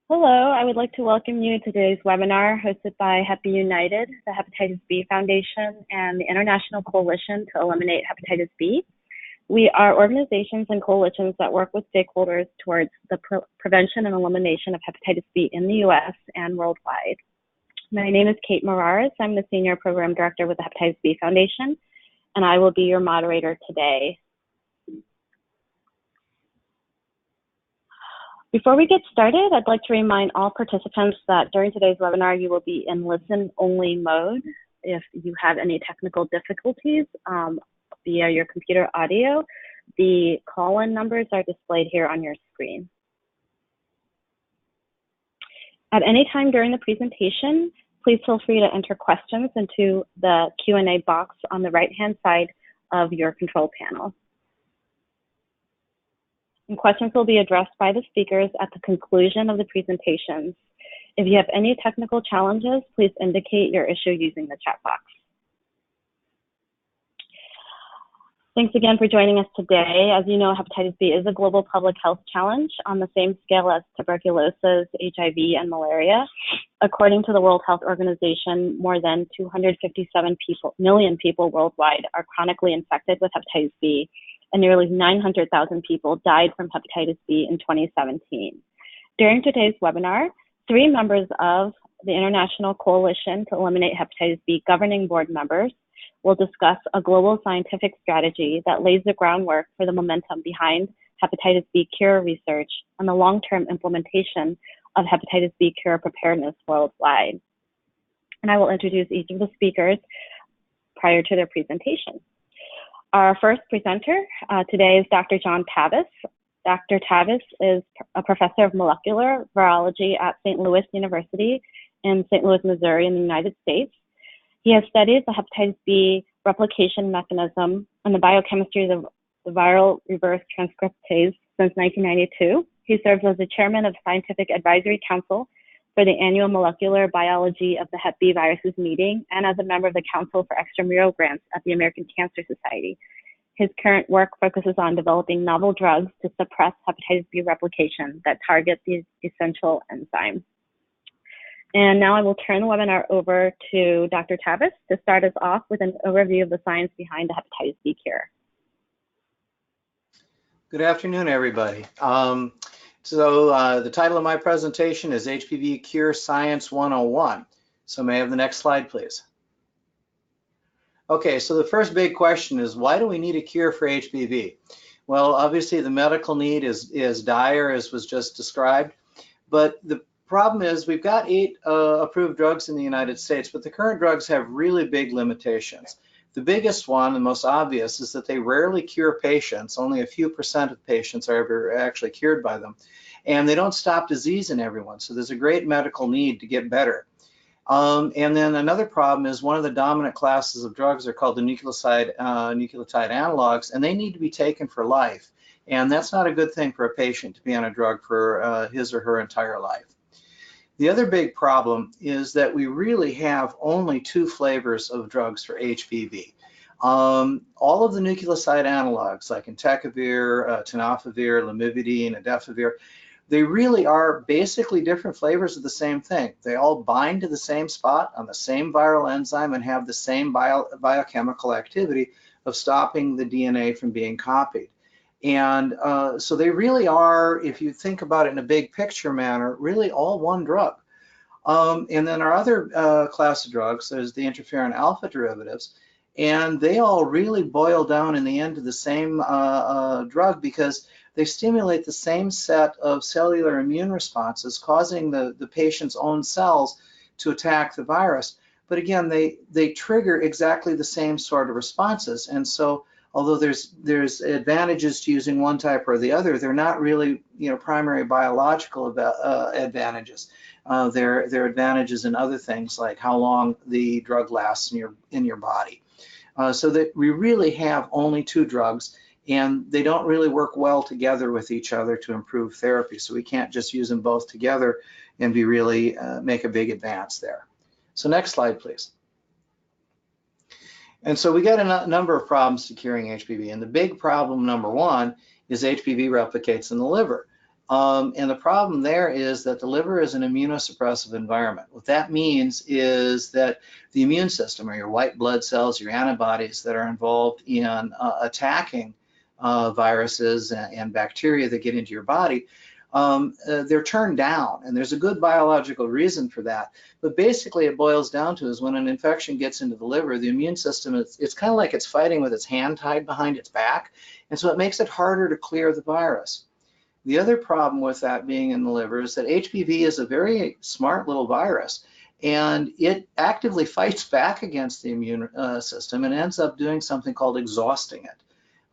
Hello, I would like to welcome you to today's webinar hosted by Hep United, the Hepatitis B Foundation, and the International Coalition to Eliminate Hepatitis B. We are organizations and coalitions that work with stakeholders towards the prevention and elimination of hepatitis B in the US and worldwide. My name is Kate Morales. I'm the Senior Program Director with the Hepatitis B Foundation, and I will be your moderator today. Before we get started, I'd like to remind all participants that during today's webinar, you will be in listen-only mode. If you have any technical difficulties via your computer audio, the call-in numbers are displayed here on your screen. At any time during the presentation, please feel free to enter questions into the Q&A box on the right-hand side of your control panel. And questions will be addressed by the speakers at the conclusion of the presentations. If you have any technical challenges, please indicate your issue using the chat box. Thanks again for joining us today. As you know, hepatitis B is a global public health challenge on the same scale as tuberculosis, HIV, and malaria. According to the World Health Organization, more than 257 million people worldwide are chronically infected with hepatitis B, and nearly 900,000 people died from hepatitis B in 2017. During today's webinar, 3 members of the International Coalition to Eliminate Hepatitis B governing board members will discuss a global scientific strategy that lays the groundwork for the momentum behind hepatitis B cure research and the long-term implementation of hepatitis B cure preparedness worldwide. And I will introduce each of the speakers prior to their presentation. Our first presenter today is Dr. John Tavis. Dr. Tavis is a professor of molecular virology at St. Louis University in St. Louis, Missouri in the United States. He has studied the hepatitis B replication mechanism and the biochemistry of the viral reverse transcriptase since 1992. He serves as the chairman of the Scientific Advisory Council for the annual Molecular Biology of the Hep B Viruses meeting, and as a member of the Council for Extramural Grants at the American Cancer Society. His current work focuses on developing novel drugs to suppress hepatitis B replication that target the essential enzyme. And now I will turn the webinar over to Dr. Tavis to start us off with an overview of the science behind the hepatitis B cure. Good afternoon, everybody. The title of my presentation is HBV Cure Science 101. So may I have the next slide, please? Okay, so the first big question is, why do we need a cure for HBV? Well, obviously the medical need is dire, as was just described, but the problem is we've got 8 approved drugs in the United States, but the current drugs have really big limitations. The biggest one, the most obvious, is that they rarely cure patients. Only a few % of patients are ever actually cured by them. And they don't stop disease in everyone. So there's a great medical need to get better. And then another problem is one of the dominant classes of drugs are called the nucleotide analogs, and they need to be taken for life. And that's not a good thing for a patient to be on a drug for his or her entire life. The other big problem is that we really have only 2 flavors of drugs for HBV. All of the nucleoside analogs like entecavir, tenofovir, lamivudine, adefovir, they really are basically different flavors of the same thing. They all bind to the same spot on the same viral enzyme and have the same biochemical activity of stopping the DNA from being copied. And so they really are, if you think about it in a big picture manner, really all one drug. And then our other class of drugs, there's the interferon alpha derivatives, and they all really boil down in the end to the same drug because they stimulate the same set of cellular immune responses, causing the patient's own cells to attack the virus. But again, they trigger exactly the same sort of responses. And so although there's advantages to using one type or the other, they're not really primary biological advantages. There are advantages in other things like how long the drug lasts in your body. So that we really have only 2 drugs, and they don't really work well together with each other to improve therapy. So we can't just use them both together and really make a big advance there. So next slide, please. And so we got a number of problems to curing HBV, and the big problem number 1 is HBV replicates in the liver. And the problem there is that the liver is an immunosuppressive environment. What that means is that the immune system, or your white blood cells, your antibodies that are involved in attacking viruses and bacteria that get into your body, they're turned down, and there's a good biological reason for that. But basically it boils down to is when an infection gets into the liver, the immune system, it's kind of like it's fighting with its hand tied behind its back, and so it makes it harder to clear the virus. The other problem with that being in the liver is that HBV is a very smart little virus, and it actively fights back against the immune system and ends up doing something called exhausting it.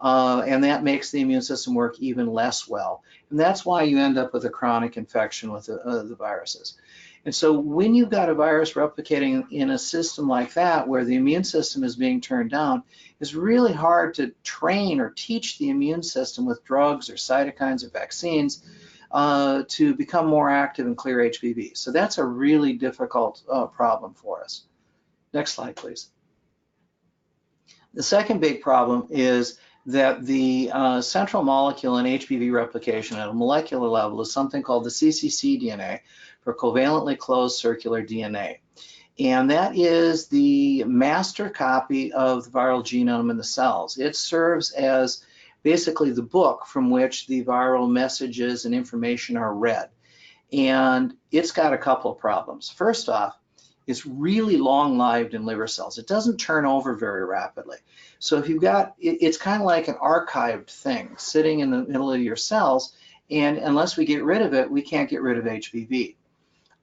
And that makes the immune system work even less well. And that's why you end up with a chronic infection with the viruses. And so when you've got a virus replicating in a system like that, where the immune system is being turned down, it's really hard to train or teach the immune system with drugs or cytokines or vaccines to become more active and clear HBV. So that's a really difficult problem for us. Next slide, please. The second big problem is that the central molecule in HBV replication at a molecular level is something called the cccDNA, for covalently closed circular DNA. And that is the master copy of the viral genome in the cells. It serves as basically the book from which the viral messages and information are read. And it's got a couple of problems. First off, it's really long-lived in liver cells. It doesn't turn over very rapidly. So if you've got, it's kind of like an archived thing sitting in the middle of your cells, and unless we get rid of it, we can't get rid of HBV.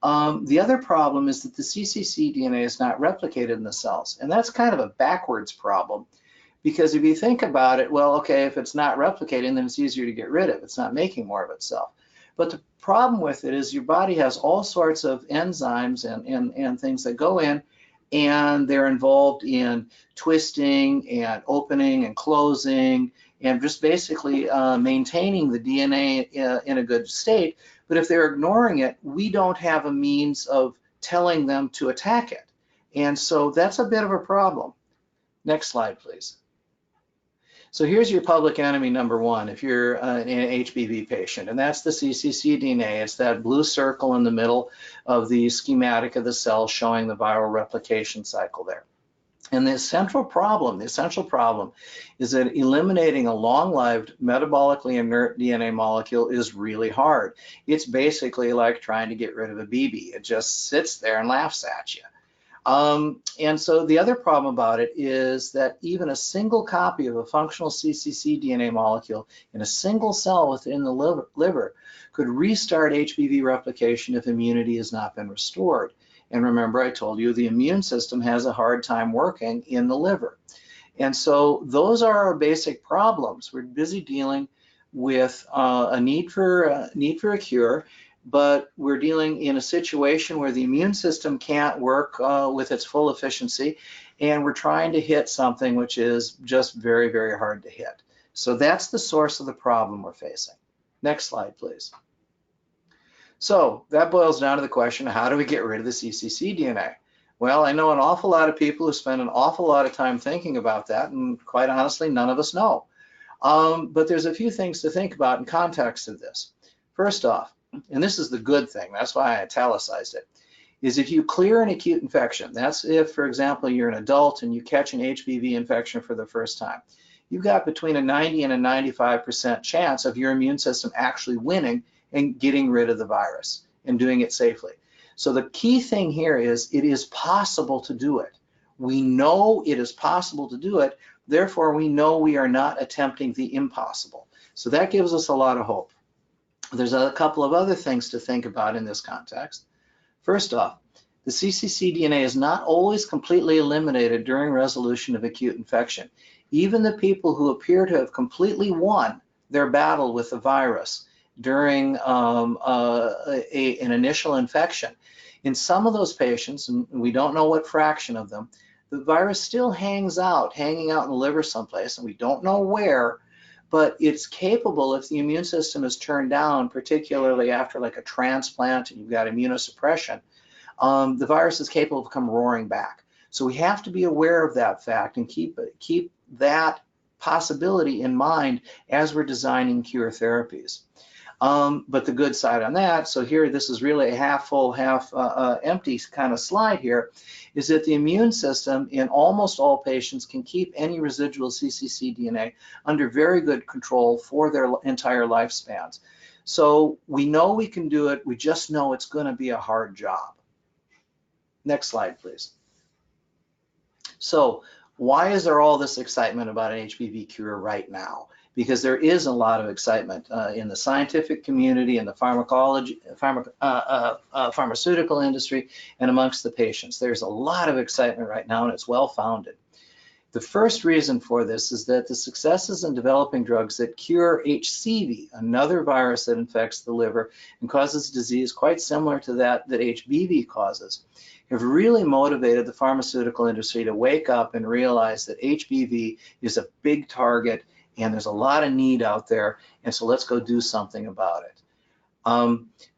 The other problem is that the cccDNA is not replicated in the cells, and that's kind of a backwards problem, because if you think about it, well, okay, if it's not replicating, then it's easier to get rid of. It's not making more of itself. But the problem with it is your body has all sorts of enzymes and things that go in, and they're involved in twisting and opening and closing and just basically maintaining the DNA in a good state. But if they're ignoring it, we don't have a means of telling them to attack it. And so that's a bit of a problem. Next slide, please. So here's your public enemy number one if you're an HBV patient, and that's the cccDNA. It's that blue circle in the middle of the schematic of the cell showing the viral replication cycle there. And the essential problem is that eliminating a long-lived, metabolically inert DNA molecule is really hard. It's basically like trying to get rid of a BB. It just sits there and laughs at you. And so the other problem about it is that even a single copy of a functional cccDNA molecule in a single cell within the liver could restart HBV replication if immunity has not been restored. And remember, I told you the immune system has a hard time working in the liver. And so those are our basic problems. We're busy dealing with a need for a cure, but we're dealing in a situation where the immune system can't work with its full efficiency, and we're trying to hit something which is just very, very hard to hit. So that's the source of the problem we're facing. Next slide, please. So that boils down to the question, how do we get rid of the cccDNA? Well, I know an awful lot of people who spend an awful lot of time thinking about that, and quite honestly, none of us know. But there's a few things to think about in context of this. First off, and this is the good thing, that's why I italicized it, is if you clear an acute infection, that's if, for example, you're an adult and you catch an HBV infection for the first time, you've got between a 90 and a 95% chance of your immune system actually winning and getting rid of the virus and doing it safely. So the key thing here is it is possible to do it. We know it is possible to do it, therefore we know we are not attempting the impossible. So that gives us a lot of hope. There's a couple of other things to think about in this context. First off, the cccDNA is not always completely eliminated during resolution of acute infection. Even the people who appear to have completely won their battle with the virus during an initial infection, in some of those patients, and we don't know what fraction of them, the virus still hanging out in the liver someplace, and we don't know where, but it's capable, if the immune system is turned down, particularly after like a transplant and you've got immunosuppression, the virus is capable of come roaring back. So we have to be aware of that fact and keep that possibility in mind as we're designing cure therapies. But the good side on that, so here this is really a half full, half empty kind of slide here, is that the immune system in almost all patients can keep any residual cccDNA under very good control for their entire lifespans. So we know we can do it, we just know it's going to be a hard job. Next slide, please. So why is there all this excitement about an HBV cure right now? Because there is a lot of excitement in the scientific community, in the pharmaceutical industry, and amongst the patients. There's a lot of excitement right now, and it's well-founded. The first reason for this is that the successes in developing drugs that cure HCV, another virus that infects the liver and causes disease quite similar to that HBV causes, have really motivated the pharmaceutical industry to wake up and realize that HBV is a big target and there's a lot of need out there, and so let's go do something about it.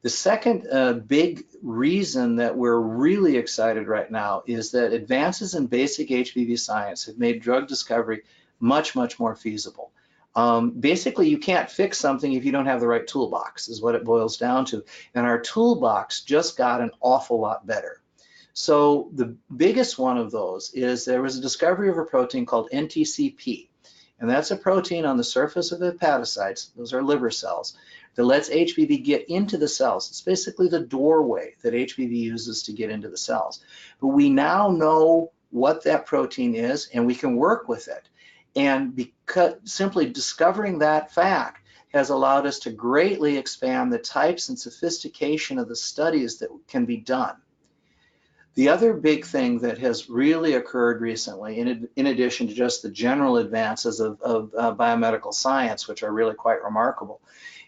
The second big reason that we're really excited right now is that advances in basic HBV science have made drug discovery much, much more feasible. Basically, you can't fix something if you don't have the right toolbox, is what it boils down to. And our toolbox just got an awful lot better. So the biggest one of those is there was a discovery of a protein called NTCP. And that's a protein on the surface of hepatocytes, those are liver cells, that lets HBV get into the cells. It's basically the doorway that HBV uses to get into the cells. But we now know what that protein is, and we can work with it. And because simply discovering that fact has allowed us to greatly expand the types and sophistication of the studies that can be done. The other big thing that has really occurred recently, in addition to just the general advances of biomedical science, which are really quite remarkable,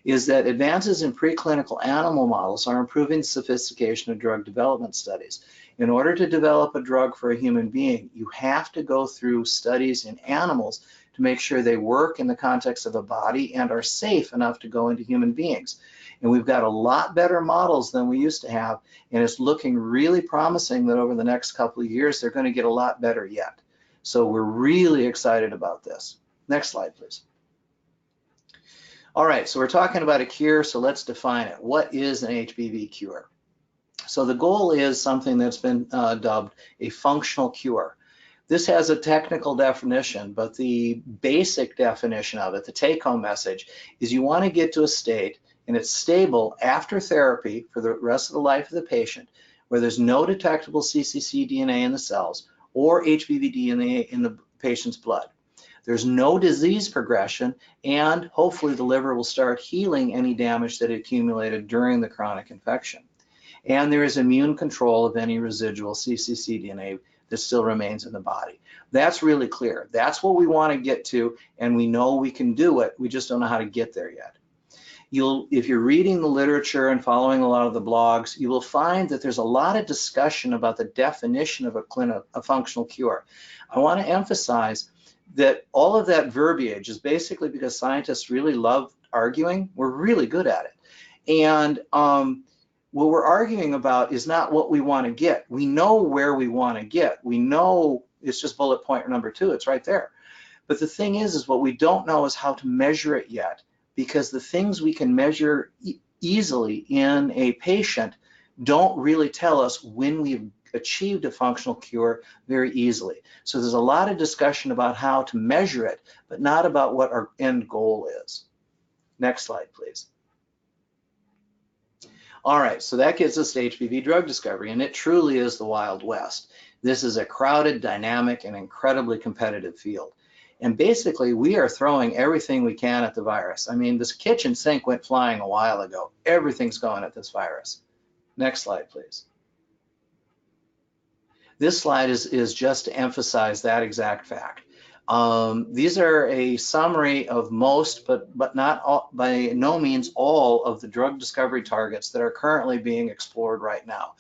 is that advances in preclinical animal models are improving the sophistication of drug development studies. In order to develop a drug for a human being, you have to go through studies in animals to make sure they work in the context of a body and are safe enough to go into human beings. And we've got a lot better models than we used to have, and it's looking really promising that over the next couple of years, they're going to get a lot better yet. So we're really excited about this. Next slide, please. All right, so we're talking about a cure, so let's define it. What is an HBV cure? So the goal is something that's been dubbed a functional cure. This has a technical definition, but the basic definition of it, the take-home message, is you want to get to a state and it's stable after therapy for the rest of the life of the patient, where there's no detectable cccDNA in the cells or HBV DNA in the patient's blood. There's no disease progression, and hopefully the liver will start healing any damage that accumulated during the chronic infection. And there is immune control of any residual cccDNA that still remains in the body. That's really clear. That's what we want to get to, and we know we can do it. We just don't know how to get there yet. If you're reading the literature and following a lot of the blogs, you will find that there's a lot of discussion about the definition of a functional cure. I want to emphasize that all of that verbiage is basically because scientists really love arguing. We're really good at it. And what we're arguing about is not what we want to get. We know where we want to get. We know it's just bullet point number 2. It's right there. But the thing is what we don't know is how to measure it yet, because the things we can measure easily in a patient don't really tell us when we've achieved a functional cure very easily. So there's a lot of discussion about how to measure it, but not about what our end goal is. Next slide, please. All right, so that gets us to HBV drug discovery, and it truly is the Wild West. This is a crowded, dynamic, and incredibly competitive field. And basically, we are throwing everything we can at the virus. I mean, this kitchen sink went flying a while ago. Everything's going at this virus. Next slide, please. This slide is just to emphasize that exact fact. These are a summary of most, but not all, by no means all of the drug discovery targets that are currently being explored right now.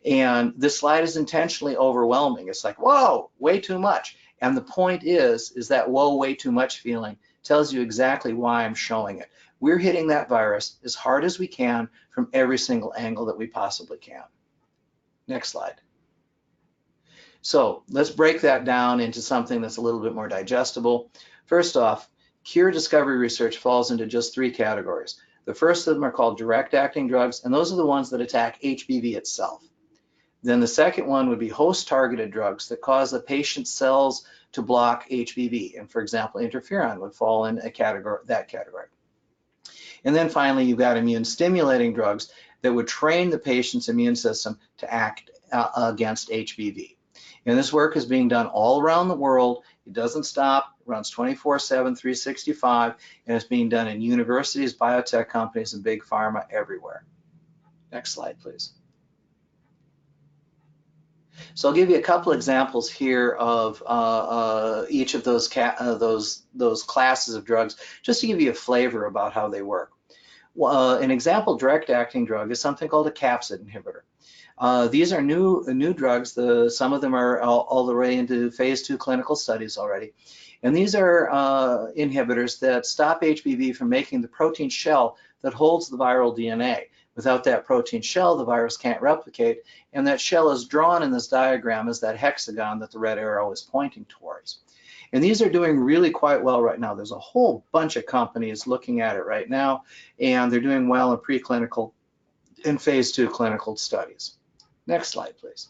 And this slide is intentionally overwhelming. It's like, whoa, way too much. And the point is that whoa, way too much feeling tells you exactly why I'm showing it. We're hitting that virus as hard as we can from every single angle that we possibly can. Next slide. So let's break that down into something that's a little bit more digestible. First off, cure discovery research falls into just 3 categories. The first of them are called direct-acting drugs, and those are the ones that attack HBV itself. Then the second one would be host-targeted drugs that cause the patient's cells to block HBV. And for example, interferon would fall in that category. And then finally, you've got immune-stimulating drugs that would train the patient's immune system to act against HBV. And this work is being done all around the world. It doesn't stop. It runs 24/7, 365, and it's being done in universities, biotech companies, and big pharma everywhere. Next slide, please. So I'll give you a couple examples here of each of those classes of drugs, just to give you a flavor about how they work. An example direct-acting drug is something called a capsid inhibitor. These are new drugs. Some of them are all the way into phase 2 clinical studies already. And these are inhibitors that stop HBV from making the protein shell that holds the viral DNA. Without that protein shell, the virus can't replicate, and that shell is drawn in this diagram as that hexagon that the red arrow is pointing towards. And these are doing really quite well right now. There's a whole bunch of companies looking at it right now, and they're doing well in preclinical and phase 2 clinical studies. Next slide, please.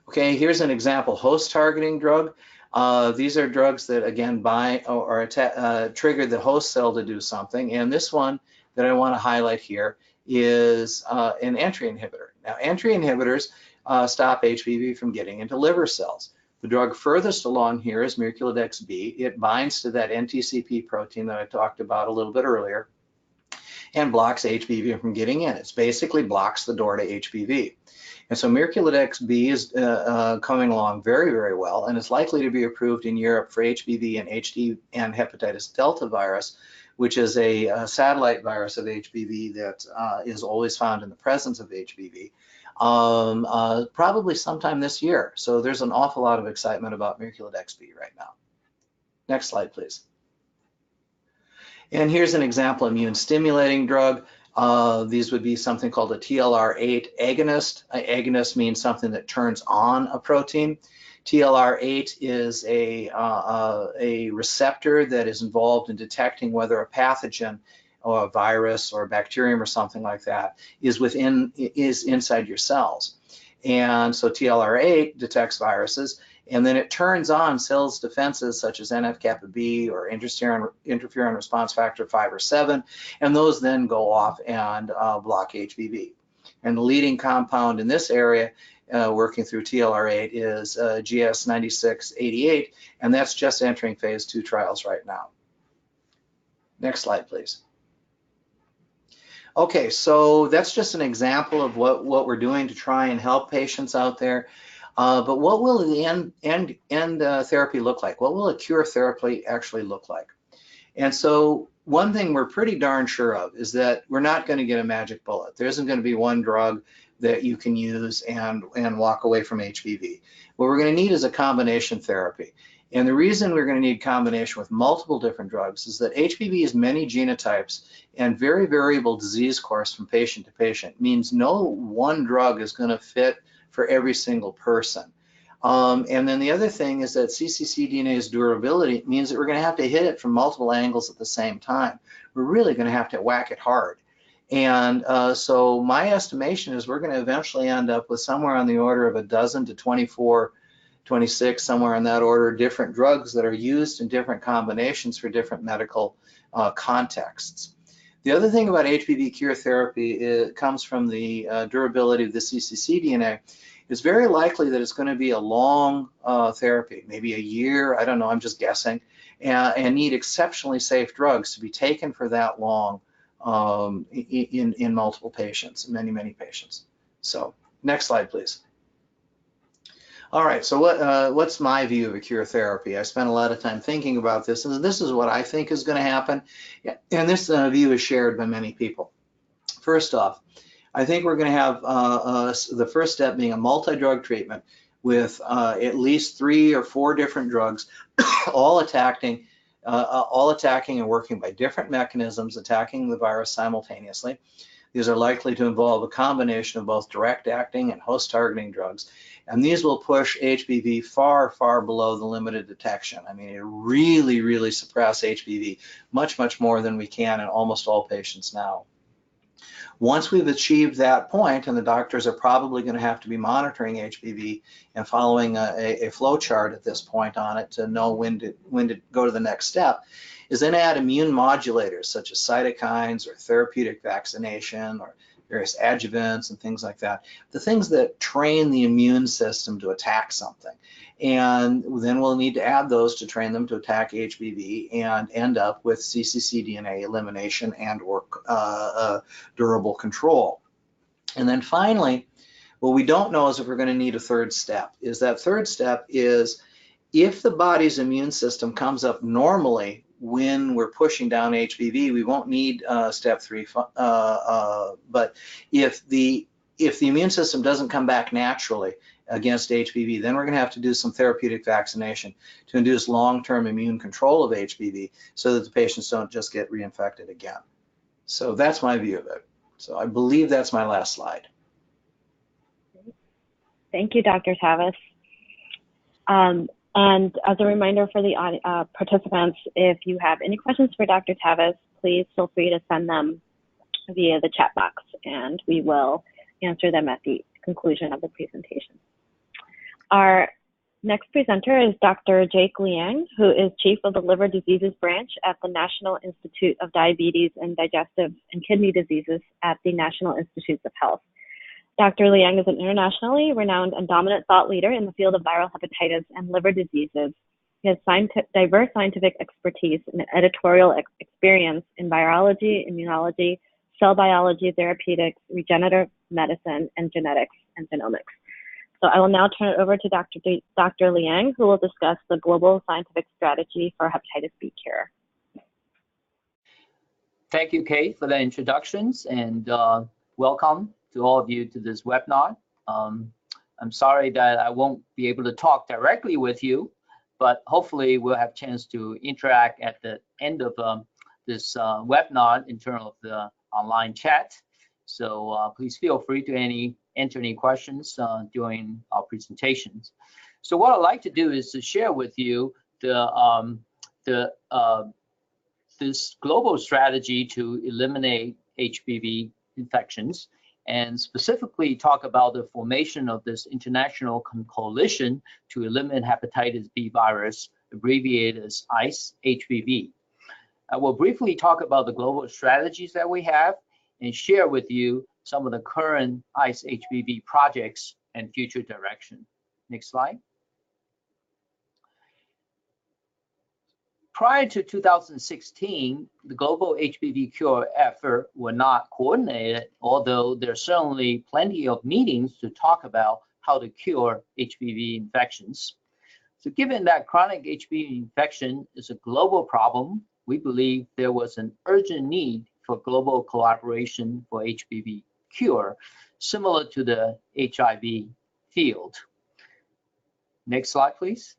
Okay, here's an example host targeting drug. These are drugs that, again, bind or trigger the host cell to do something. And this one that I want to highlight here is an entry inhibitor. Now, entry inhibitors stop HBV from getting into liver cells. The drug furthest along here is Merculodex B. It binds to that NTCP protein that I talked about a little bit earlier and blocks HBV from getting in. It basically blocks the door to HBV. And so Merculodex B is coming along very, very well, and is likely to be approved in Europe for HBV and hepatitis delta virus, which is a satellite virus of HBV that is always found in the presence of HBV, probably sometime this year. So there's an awful lot of excitement about Merculodex B right now. Next slide, please. And here's an example immune stimulating drug. These would be something called a TLR8 agonist. Agonist means something that turns on a protein. TLR8 is a receptor that is involved in detecting whether a pathogen or a virus or a bacterium or something like that is inside your cells. And so TLR8 detects viruses, and then it turns on cells' defenses such as NF-kappa B or interferon response factor 5 or 7, and those then go off and block HBV. And the leading compound in this area working through TLR8 is GS9688, and that's just entering phase 2 trials right now. Next slide, please. Okay, so that's just an example of what we're doing to try and help patients out there. But what will the end therapy look like? What will a cure therapy actually look like? And so one thing we're pretty darn sure of is that we're not going to get a magic bullet. There isn't going to be one drug that you can use and walk away from HBV. What we're going to need is a combination therapy. And the reason we're going to need combination with multiple different drugs is that HBV has many genotypes and very variable disease course from patient to patient. Means no one drug is going to fit for every single person. And then the other thing is that cccDNA's durability means that we're going to have to hit it from multiple angles at the same time. We're really going to have to whack it hard. And so my estimation is we're going to eventually end up with somewhere on the order of a dozen to 24, 26, somewhere in that order, different drugs that are used in different combinations for different medical contexts. The other thing about HBV cure therapy comes from the durability of the cccDNA. It's very likely that it's going to be a long therapy, maybe a year, I don't know, I'm just guessing, and need exceptionally safe drugs to be taken for that long in multiple patients, many patients. So next slide, please. All right, so what's my view of a cure therapy? I spent a lot of time thinking about this, and this is what I think is going to happen, and this view is shared by many people. First off, I think we're going to have the first step being a multi-drug treatment with at least 3 or 4 different drugs, all attacking and working by different mechanisms, attacking the virus simultaneously. These are likely to involve a combination of both direct acting and host targeting drugs. And these will push HBV far, far below the limited detection. I mean, it really, really suppress HBV much, much more than we can in almost all patients now. Once we've achieved that point, and the doctors are probably going to have to be monitoring HBV and following a flow chart at this point on it to know when to go to the next step, is then add immune modulators such as cytokines or therapeutic vaccination or various adjuvants and things like that, the things that train the immune system to attack something. And then we'll need to add those to train them to attack HBV and end up with cccDNA elimination and or durable control. And then finally, what we don't know is if we're going to need a third step. That third step is if the body's immune system comes up normally when we're pushing down HBV, we won't need step 3. But if the immune system doesn't come back naturally against HBV, then we're going to have to do some therapeutic vaccination to induce long-term immune control of HBV so that the patients don't just get reinfected again. So that's my view of it. So I believe that's my last slide. Thank you, Dr. Tavis. And as a reminder for the participants, if you have any questions for Dr. Tavis, please feel free to send them via the chat box, and we will answer them at the conclusion of the presentation. Our next presenter is Dr. Jake Liang, who is Chief of the Liver Diseases Branch at the National Institute of Diabetes and Digestive and Kidney Diseases at the National Institutes of Health. Dr. Liang is an internationally renowned and dominant thought leader in the field of viral hepatitis and liver diseases. He has diverse scientific expertise and editorial experience in virology, immunology, cell biology, therapeutics, regenerative medicine, and genetics and genomics. So I will now turn it over to Dr. Liang, who will discuss the global scientific strategy for hepatitis B cure. Thank you, Kate, for the introductions, and welcome to all of you to this webinar. I'm sorry that I won't be able to talk directly with you, but hopefully we'll have a chance to interact at the end of this webinar in terms of the online chat. So please feel free to enter any questions during our presentations. So what I'd like to do is to share with you this global strategy to eliminate HBV infections, and specifically talk about the formation of this international coalition to eliminate hepatitis B virus, abbreviated as ICE-HBV. I will briefly talk about the global strategies that we have and share with you some of the current ICE-HBV projects and future direction. Next slide. Prior to 2016, the global HBV cure effort were not coordinated, although there's certainly plenty of meetings to talk about how to cure HBV infections. So given that chronic HBV infection is a global problem, we believe there was an urgent need for global collaboration for HBV cure, similar to the HIV field. Next slide, please.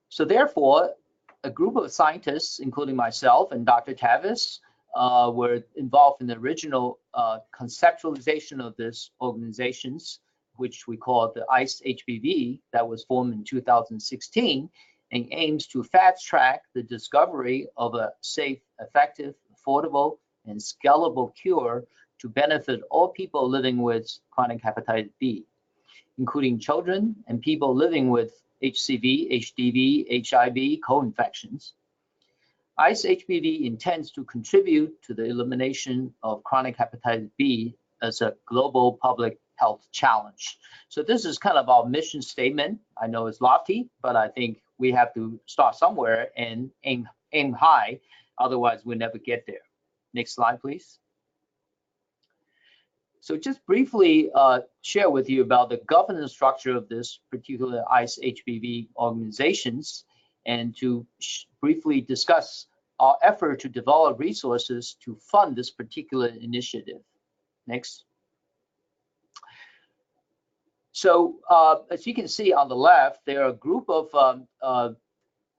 So therefore, a group of scientists, including myself and Dr. Tavis, were involved in the original conceptualization of this organizations, which we call the ICE-HBV, that was formed in 2016, and aims to fast track the discovery of a safe, effective, affordable, and scalable cure to benefit all people living with chronic hepatitis B, including children and people living with HCV, HDV, HIV co-infections. ICE-HBV intends to contribute to the elimination of chronic hepatitis B as a global public health challenge. So this is kind of our mission statement. I know it's lofty, but I think we have to start somewhere and aim high, otherwise we'll never get there. Next slide, please. So just briefly share with you about the governance structure of this particular ICE-HBV organizations, and to briefly discuss our effort to develop resources to fund this particular initiative. Next. So as you can see on the left, there are a group of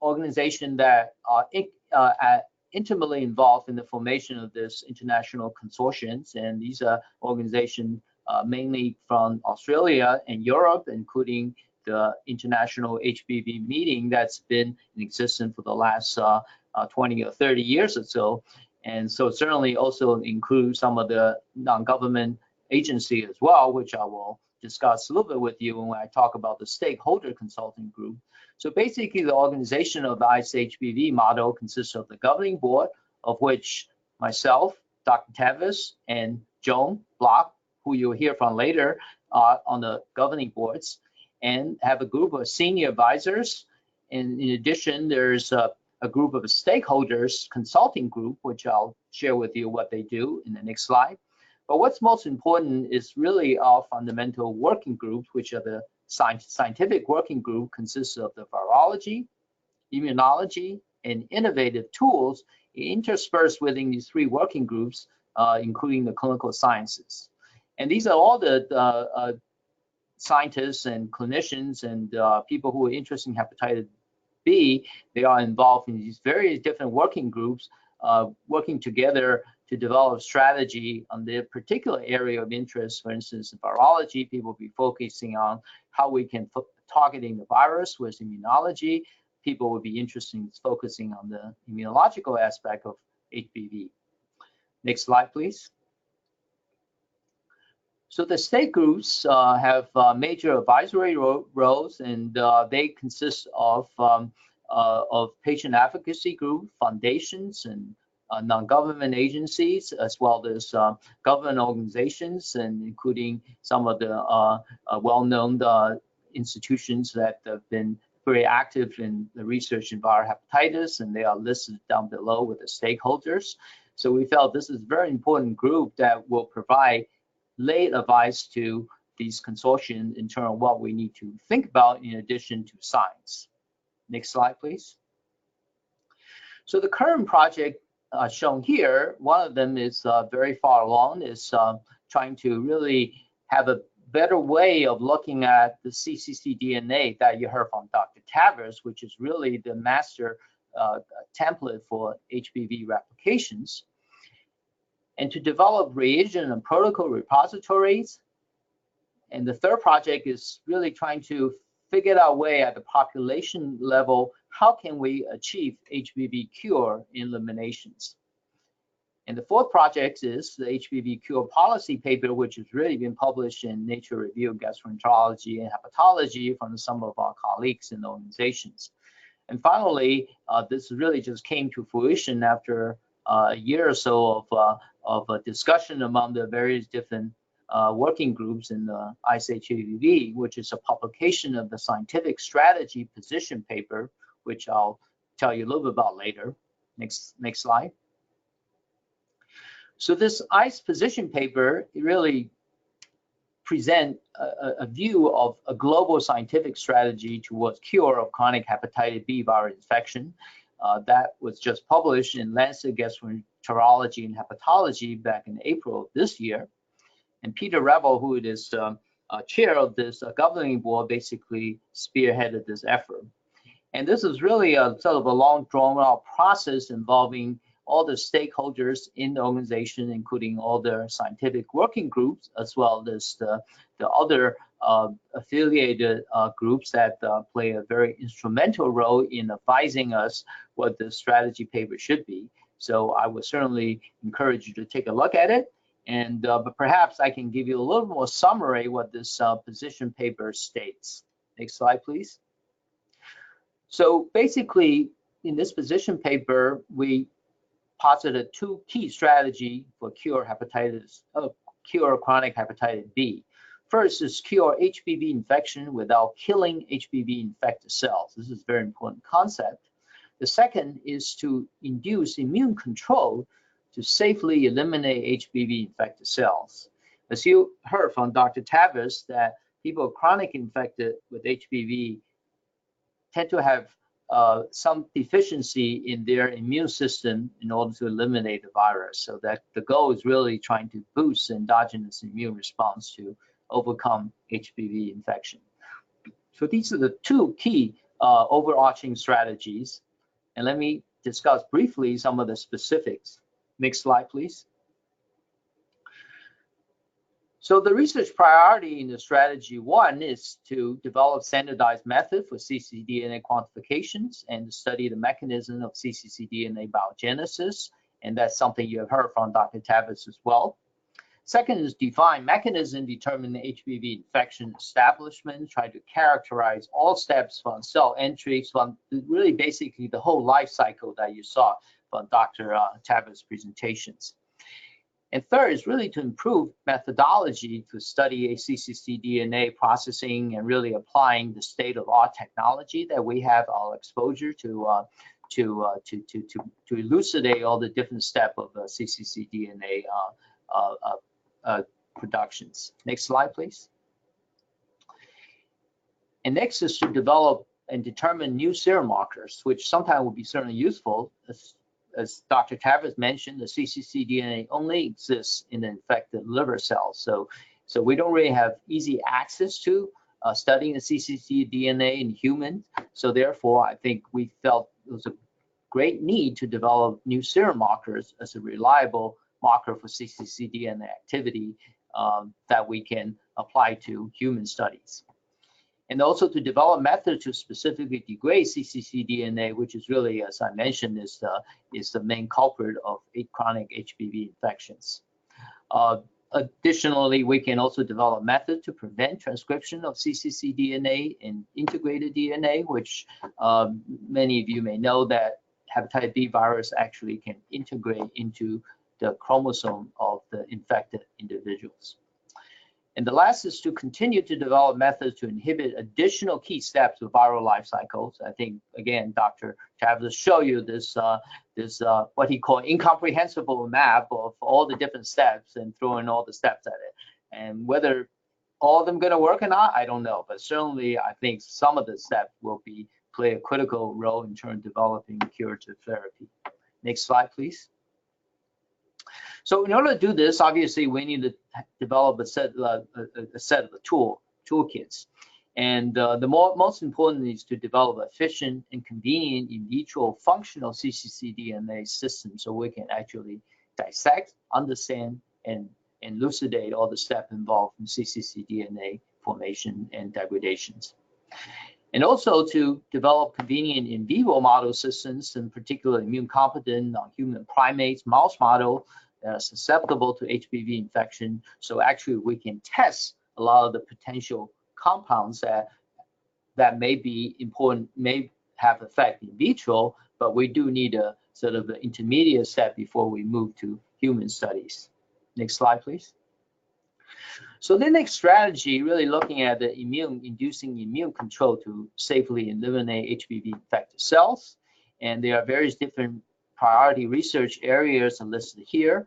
organizations that are intimately involved in the formation of this international consortiums, and these are organizations mainly from Australia and Europe, including the International HBV meeting that's been in existence for the last 20 or 30 years or so. And so certainly also include some of the non-government agency as well, which I will discuss a little bit with you when I talk about the stakeholder consulting group. So basically the organization of the ICE-HBV model consists of the governing board, of which myself, Dr. Tavis, and Joan Block, who you'll hear from later, are on the governing boards, and have a group of senior advisors. And in addition, there's a group of stakeholders consulting group, which I'll share with you what they do in the next slide. But what's most important is really our fundamental working groups, which are the scientific working group consists of the virology, immunology, and innovative tools interspersed within these three working groups, including the clinical sciences. And these are all the scientists and clinicians and people who are interested in hepatitis B. They are involved in these various different working groups, working together to develop strategy on their particular area of interest. For instance, in virology, people will be focusing on how we can targeting the virus with immunology. People will be interested in focusing on the immunological aspect of HBV. Next slide, please. So the state groups have major advisory roles, and they consist of patient advocacy groups, foundations, and non-government agencies, as well as government organizations, and including some of the well-known institutions that have been very active in the research in viral hepatitis, and they are listed down below with the stakeholders. So we felt this is a very important group that will provide lay advice to these consortiums in terms of what we need to think about in addition to science. Next slide, please. So the current project shown here, one of them is very far along, is trying to really have a better way of looking at the cccDNA that you heard from Dr. Tavis, which is really the master template for HBV replications, and to develop reagent and protocol repositories. And the third project is really trying to figure out a way at the population level, how can we achieve HBV cure eliminations? And the fourth project is the HBV cure policy paper, which has really been published in Nature Review of Gastroenterology and Hepatology from some of our colleagues in the organizations. And finally, this really just came to fruition after a year or so of a discussion among the various different working groups in the ICE-HBV, which is a publication of the scientific strategy position paper, which I'll tell you a little bit about later. Next slide. So this ICE position paper, it really present a view of a global scientific strategy towards cure of chronic hepatitis B viral infection. That was just published in Lancet Gastroenterology and Hepatology back in April of this year. And Peter Revel, who is chair of this governing board, basically spearheaded this effort. And this is really a sort of a long drawn-out process involving all the stakeholders in the organization, including all the scientific working groups, as well as the other affiliated groups that play a very instrumental role in advising us what the strategy paper should be. So I would certainly encourage you to take a look at it. And but perhaps I can give you a little more summary what this position paper states. Next slide, please. So basically, in this position paper, we posited two key strategies for cure chronic hepatitis B. First is cure HBV infection without killing HBV infected cells. This is a very important concept. The second is to induce immune control to safely eliminate HBV infected cells. As you heard from Dr. Tavis, that people chronically infected with HBV tend to have some deficiency in their immune system in order to eliminate the virus. So that the goal is really trying to boost endogenous immune response to overcome HBV infection. So these are the two key overarching strategies. And let me discuss briefly some of the specifics. Next slide, please. So the research priority in the strategy 1 is to develop standardized method for cccDNA quantifications and to study the mechanism of cccDNA biogenesis. And that's something you have heard from Dr. Tavis as well. Second is define mechanism, determine the HBV infection establishment, try to characterize all steps from cell entry, from really basically the whole life cycle that you saw from Dr. Tavis' presentations. And third is really to improve methodology to study cccDNA processing and really applying the state-of-the-art technology that we have our exposure to elucidate all the different steps of cccDNA productions. Next slide, please. And next is to develop and determine new serum markers, which sometimes will be certainly useful. As Dr. Tavis mentioned, the cccDNA only exists in the infected liver cells. So we don't really have easy access to studying the cccDNA in humans. So therefore, I think we felt it was a great need to develop new serum markers as a reliable marker for cccDNA activity that we can apply to human studies. And also to develop methods to specifically degrade cccDNA, which is really, as I mentioned, is the main culprit of chronic HBV infections. Additionally, we can also develop methods to prevent transcription of cccDNA in integrated DNA, which many of you may know that hepatitis B virus actually can integrate into the chromosome of the infected individuals. And the last is to continue to develop methods to inhibit additional key steps of viral life cycles. I think, again, Dr. Tavis showed you this, what he called incomprehensible map of all the different steps and throwing all the steps at it. And whether all of them going to work or not, I don't know. But certainly, I think some of the steps will play a critical role in terms of developing curative therapy. Next slide, please. So in order to do this, obviously, we need to develop a set of the toolkits. And the most important is to develop efficient and convenient in vitro functional cccDNA system so we can actually dissect, understand, and elucidate all the steps involved in cccDNA formation and degradations. And also to develop convenient in vivo model systems, in particular immune competent non-human primates mouse model that are susceptible to HBV infection. So actually we can test a lot of the potential compounds that may be important, may have effect in vitro, but we do need a sort of an intermediate step before we move to human studies. Next slide, please. So the next strategy, really looking at the inducing immune control to safely eliminate HBV infected cells. And there are various different priority research areas listed here.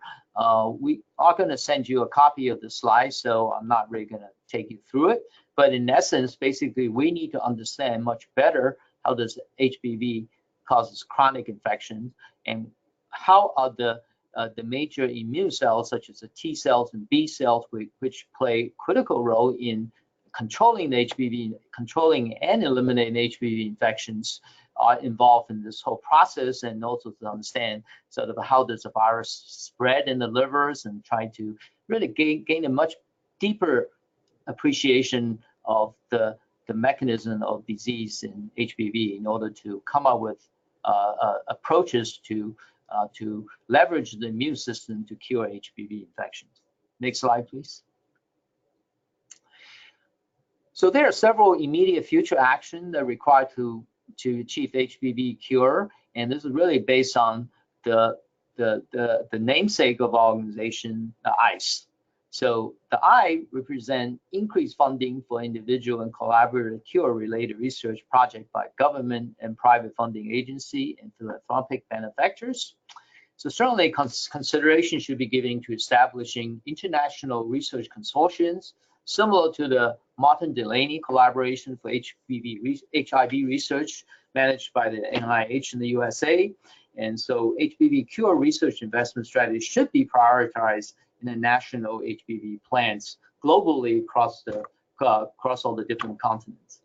We are going to send you a copy of the slide, so I'm not really going to take you through it. But in essence, basically, we need to understand much better how does HBV causes chronic infections and how are the major immune cells, such as the T cells and B cells, which play critical role in controlling the HBV, controlling and eliminating HBV infections, are involved in this whole process, and also to understand sort of how does the virus spread in the livers and try to really gain a much deeper appreciation of the mechanism of disease in HBV in order to come up with approaches to leverage the immune system to cure HBV infections. Next slide, please. So there are several immediate future actions that are required to achieve HBV cure, and this is really based on the namesake of our organization, the ICE. So the I represent increased funding for individual and collaborative cure-related research projects by government and private funding agency and philanthropic benefactors. So certainly consideration should be given to establishing international research consortiums similar to the Martin Delaney collaboration for HIV research managed by the NIH in the USA. And so HBV cure research investment strategy should be prioritized in the national HBV plans globally across all the different continents.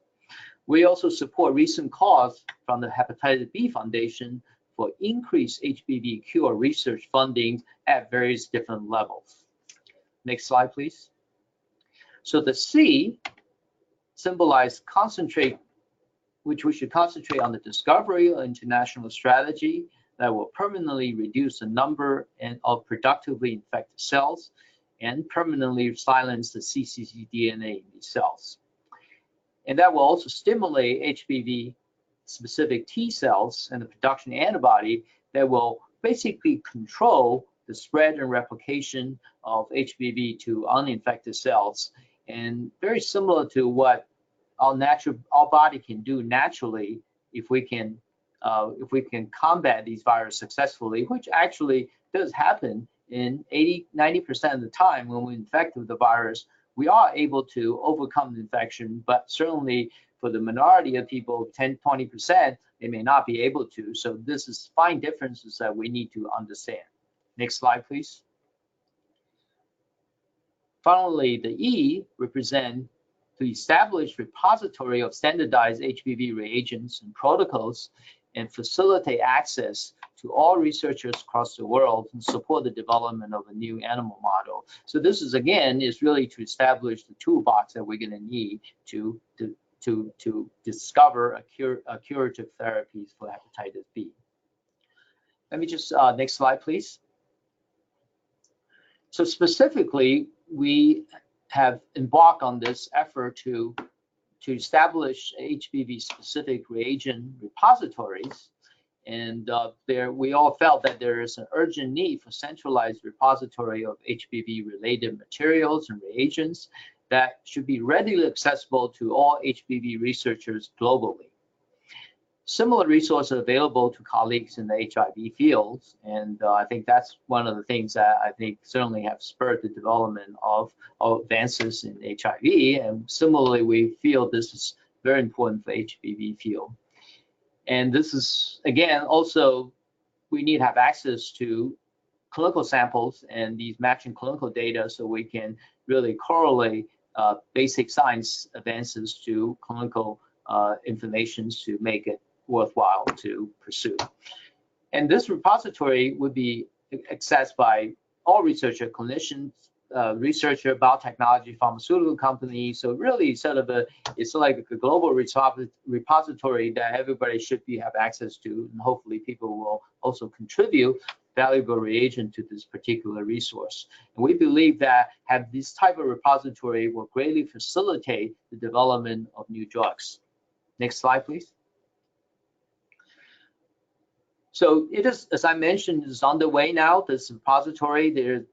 We also support recent calls from the Hepatitis B Foundation for increased HBV cure research funding at various different levels. Next slide, please. So the C symbolizes concentrate, which we should concentrate on the discovery of international strategy that will permanently reduce the number of productively infected cells and permanently silence the cccDNA in these cells. And that will also stimulate HBV specific T cells and the production of antibody that will basically control the spread and replication of HBV to uninfected cells. And very similar to what our body can do naturally if we can combat these viruses successfully, which actually does happen in 80–90% of the time when we're infected with the virus. We are able to overcome the infection, but certainly for the minority of people, 10–20%, they may not be able to. So this is fine differences that we need to understand. Next slide, please. Finally, the E represent to establish repository of standardized HBV reagents and protocols and facilitate access to all researchers across the world and support the development of a new animal model. So this is, again, is really to establish the toolbox that we're going to need to discover a curative therapies for hepatitis B. Let me just, next slide, please. So specifically, we have embarked on this effort to establish HBV-specific reagent repositories. And we all felt that there is an urgent need for centralized repository of HBV-related materials and reagents that should be readily accessible to all HBV researchers globally. Similar resources are available to colleagues in the HIV fields, and I think that's one of the things that I think certainly have spurred the development of advances in HIV, and similarly we feel this is very important for HBV field. And this is, again, also we need to have access to clinical samples and these matching clinical data so we can really correlate basic science advances to clinical information to make it worthwhile to pursue. And this repository would be accessed by all researcher, clinicians, researcher, biotechnology, pharmaceutical companies. So really sort of it's like a global repository that everybody should have access to, and hopefully people will also contribute valuable reagent to this particular resource. And we believe that have this type of repository will greatly facilitate the development of new drugs. Next slide, please. So it is, as I mentioned, is underway now. This repository,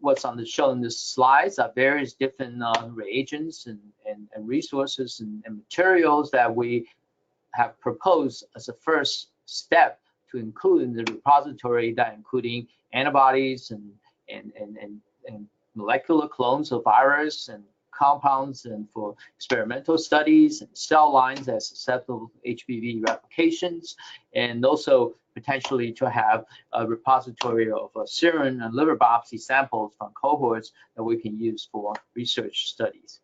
what's on the shown in the slides are various different reagents and resources and materials that we have proposed as a first step to include in the repository, that including antibodies and molecular clones of virus and compounds, and for experimental studies and cell lines as susceptible to HBV replications, and also potentially to have a repository of serum and liver biopsy samples from cohorts that we can use for research studies.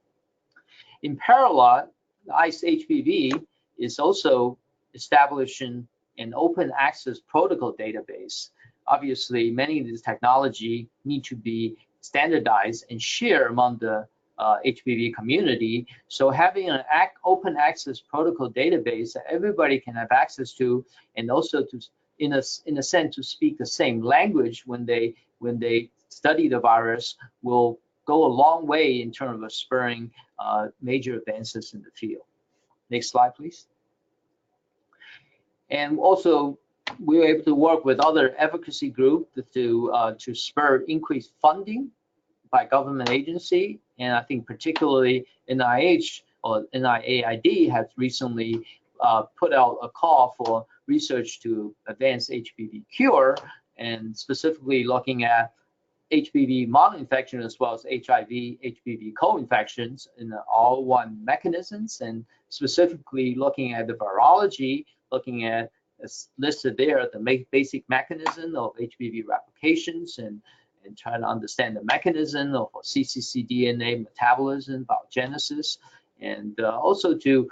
In parallel, ICE-HBV is also establishing an open access protocol database. Obviously, many of these technology need to be standardized and shared among the HBV community. So having an open access protocol database that everybody can have access to, and also to, in a sense, to speak the same language when they study the virus, will go a long way in terms of spurring major advances in the field. Next slide, please. And also, we were able to work with other advocacy groups to spur increased funding by government agency, and I think particularly NIH or NIAID has recently put out a call for research to advance HBV cure, and specifically looking at HBV model infection as well as HIV-HBV co-infections in all one mechanisms, and specifically looking at the virology, looking at, as listed there, the basic mechanism of HBV replications, and trying to understand the mechanism of cccDNA metabolism, biogenesis, and also to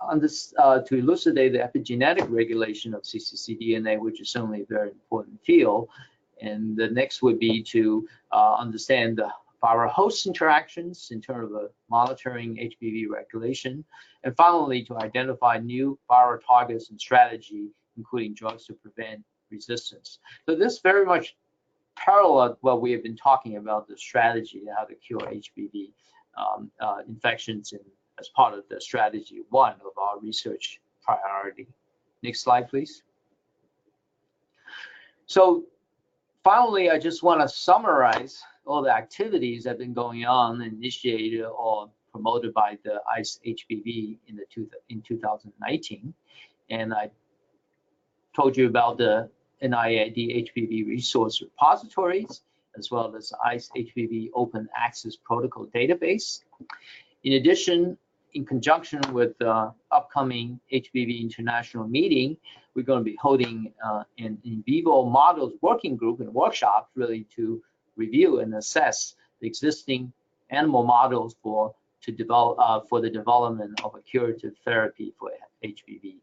to elucidate the epigenetic regulation of cccDNA, which is certainly a very important field. And the next would be to understand the viral host interactions in terms of monitoring HBV regulation. And finally, to identify new viral targets and strategy, including drugs to prevent resistance. So this very much parallel what we have been talking about, the strategy, how to cure HBV infections as part of the strategy 1 of our research priority. Next slide, please. So finally, I just want to summarize all the activities that have been going on, initiated or promoted by the ICE-HBV in 2019. And I told you about the NIH HBV resource repositories, as well as ICE-HBV open access protocol database. In addition, in conjunction with the upcoming HBV international meeting, we're going to be holding an in vivo models working group and workshop really to review and assess the existing animal models for the development of a curative therapy for HBV.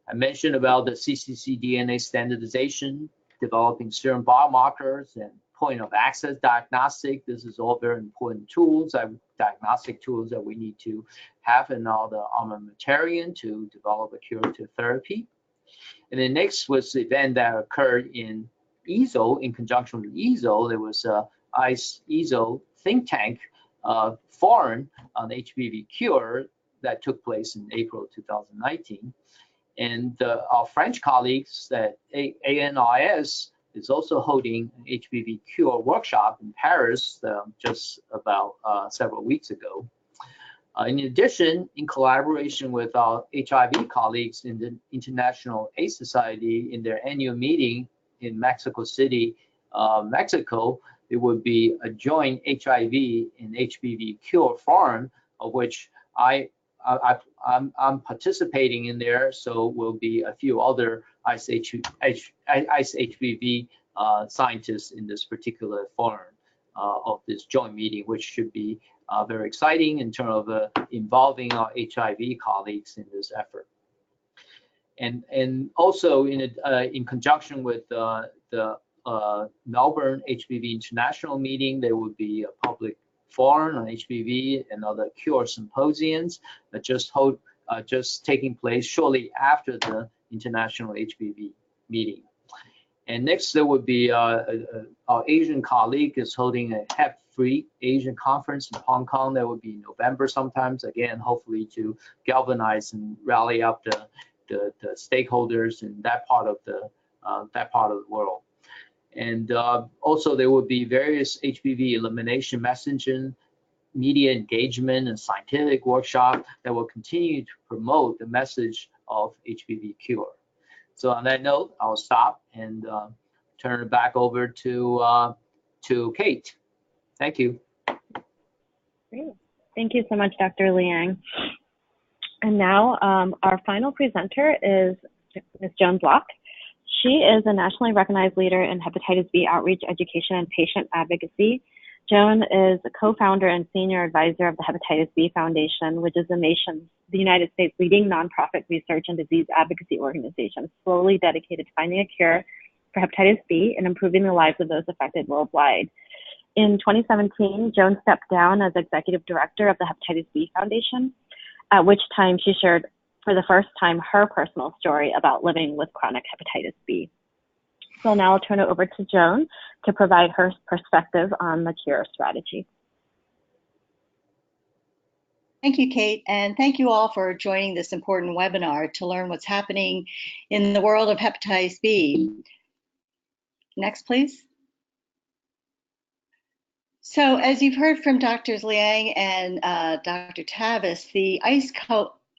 I mentioned about the cccDNA standardization, developing serum biomarkers and point of access diagnostic. This is all very important tools, diagnostic tools that we need to have in all the armamentarium to develop a curative therapy. And then next was the event that occurred in EASL. In conjunction with EASL, there was a ICE-EASL think tank forum on HBV Cure that took place in April 2019. And our French colleagues at ANRS is also holding an HBV Cure workshop in Paris just about several weeks ago. In addition, in collaboration with our HIV colleagues in the International AIDS Society in their annual meeting in Mexico City, Mexico, there would be a joint HIV and HBV Cure forum, of which I'm participating in there, so will be a few other ICE-HBV scientists in this particular forum of this joint meeting, which should be very exciting in terms of involving our HIV colleagues in this effort. And also in conjunction with the Melbourne HBV International meeting, there would be a public forum on HBV and other cure symposiums that just taking place shortly after the International HBV meeting. And next, there would be our Asian colleague is holding a Hep-free Asian conference in Hong Kong. That would be in November sometimes, again, hopefully to galvanize and rally up the stakeholders in that part of the world. And also there will be various HBV elimination messaging, media engagement, and scientific workshop that will continue to promote the message of HBV Cure. So on that note, I'll stop and turn it back over to Kate. Thank you. Great. Thank you so much, Dr. Liang. And now our final presenter is Ms. Joan Block. She is a nationally recognized leader in hepatitis B outreach, education, and patient advocacy. Joan is a co-founder and senior advisor of the Hepatitis B Foundation, which is the United States' leading nonprofit research and disease advocacy organization, solely dedicated to finding a cure for hepatitis B and improving the lives of those affected worldwide. In 2017, Joan stepped down as executive director of the Hepatitis B Foundation, at which time she shared for the first time her personal story about living with chronic hepatitis B. So now I'll turn it over to Joan to provide her perspective on the cure strategy. Thank you, Kate, and thank you all for joining this important webinar to learn what's happening in the world of hepatitis B. Next, please. So as you've heard from Drs. Liang and Dr. Tavis, the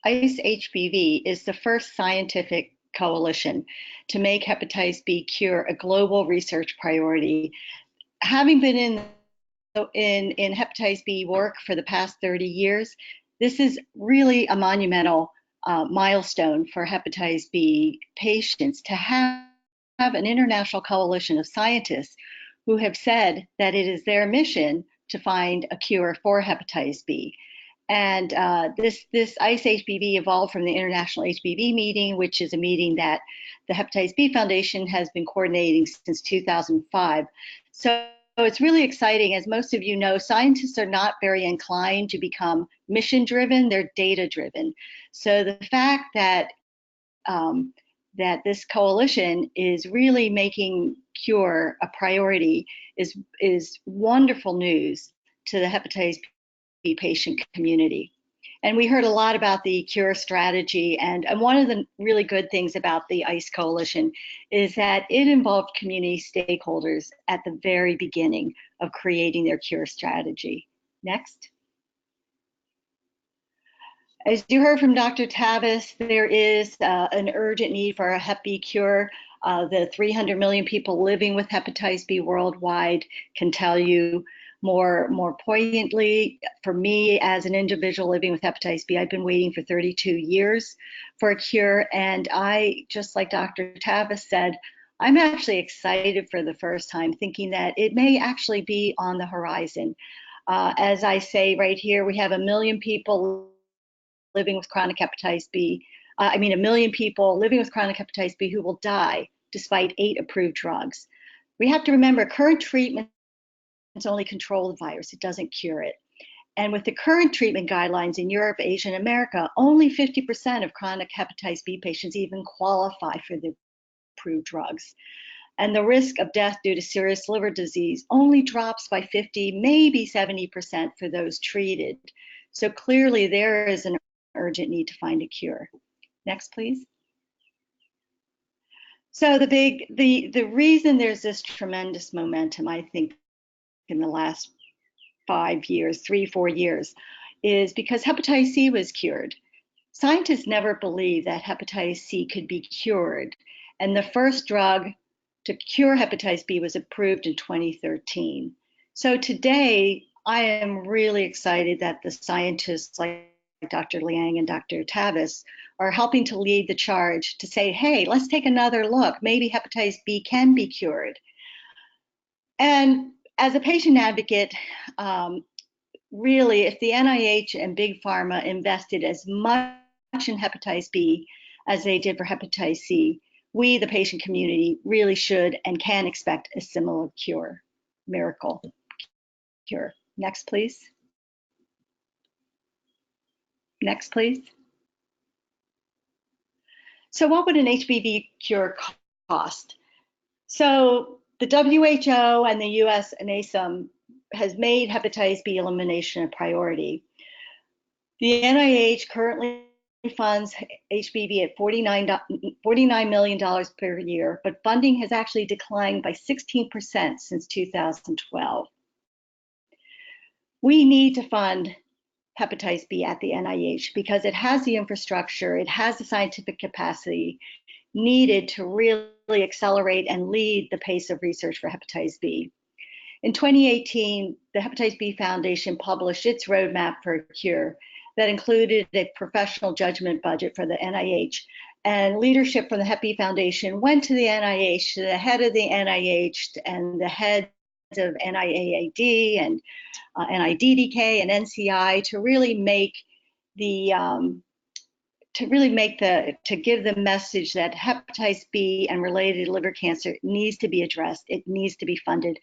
ICE-HBV is the first scientific coalition to make hepatitis B cure a global research priority. Having been in hepatitis B work for the past 30 years, this is really a monumental milestone for hepatitis B patients to have an international coalition of scientists who have said that it is their mission to find a cure for hepatitis B. And this ICE-HBV evolved from the International HBV meeting, which is a meeting that the Hepatitis B Foundation has been coordinating since 2005. So it's really exciting. As most of you know, scientists are not very inclined to become mission-driven, they're data-driven. So the fact that that this coalition is really making cure a priority is wonderful news to the hepatitis B patient community. And we heard a lot about the cure strategy, and one of the really good things about the ICE coalition is that it involved community stakeholders at the very beginning of creating their cure strategy. Next. As you heard from Dr. Tavis, there is an urgent need for a Hep B cure. The 300 million people living with hepatitis B worldwide can tell you more poignantly. For me, as an individual living with hepatitis B, I've been waiting for 32 years for a cure. And I, just like Dr. Tavis said, I'm actually excited for the first time, thinking that it may actually be on the horizon. As I say right here, we have 1 million people living with chronic hepatitis B. A million people living with chronic hepatitis B who will die despite 8 approved drugs. We have to remember current treatments only control the virus, it doesn't cure it. And with the current treatment guidelines in Europe, Asia, and America, only 50% of chronic hepatitis B patients even qualify for the approved drugs. And the risk of death due to serious liver disease only drops by 50, maybe 70% for those treated. So clearly there is an urgent need to find a cure. Next, please. So the reason there's this tremendous momentum, I think, in the last 5 years, 3-4 years, is because hepatitis C was cured. Scientists never believed that hepatitis C could be cured. And the first drug to cure hepatitis B was approved in 2013. So today, I am really excited that the scientists like Dr. Liang and Dr. Tavis are helping to lead the charge to say, hey, let's take another look. Maybe hepatitis B can be cured. And as a patient advocate, really, if the NIH and Big Pharma invested as much in hepatitis B as they did for hepatitis C, we, the patient community, really should and can expect a similar cure, miracle cure. Next, please. Next, please. So what would an HBV cure cost? So the WHO and the US NASM has made hepatitis B elimination a priority. The NIH currently funds HBV at $49 million per year, but funding has actually declined by 16% since 2012. We need to fund hepatitis B at the NIH because it has the infrastructure, it has the scientific capacity needed to really accelerate and lead the pace of research for hepatitis B. In 2018, the Hepatitis B Foundation published its roadmap for a cure that included a professional judgment budget for the NIH. And leadership from the Hep B Foundation went to the NIH, to the head of the NIH and the heads of NIAID and NIDDK and NCI to really make the to give the message that hepatitis B and related liver cancer needs to be addressed. It needs to be funded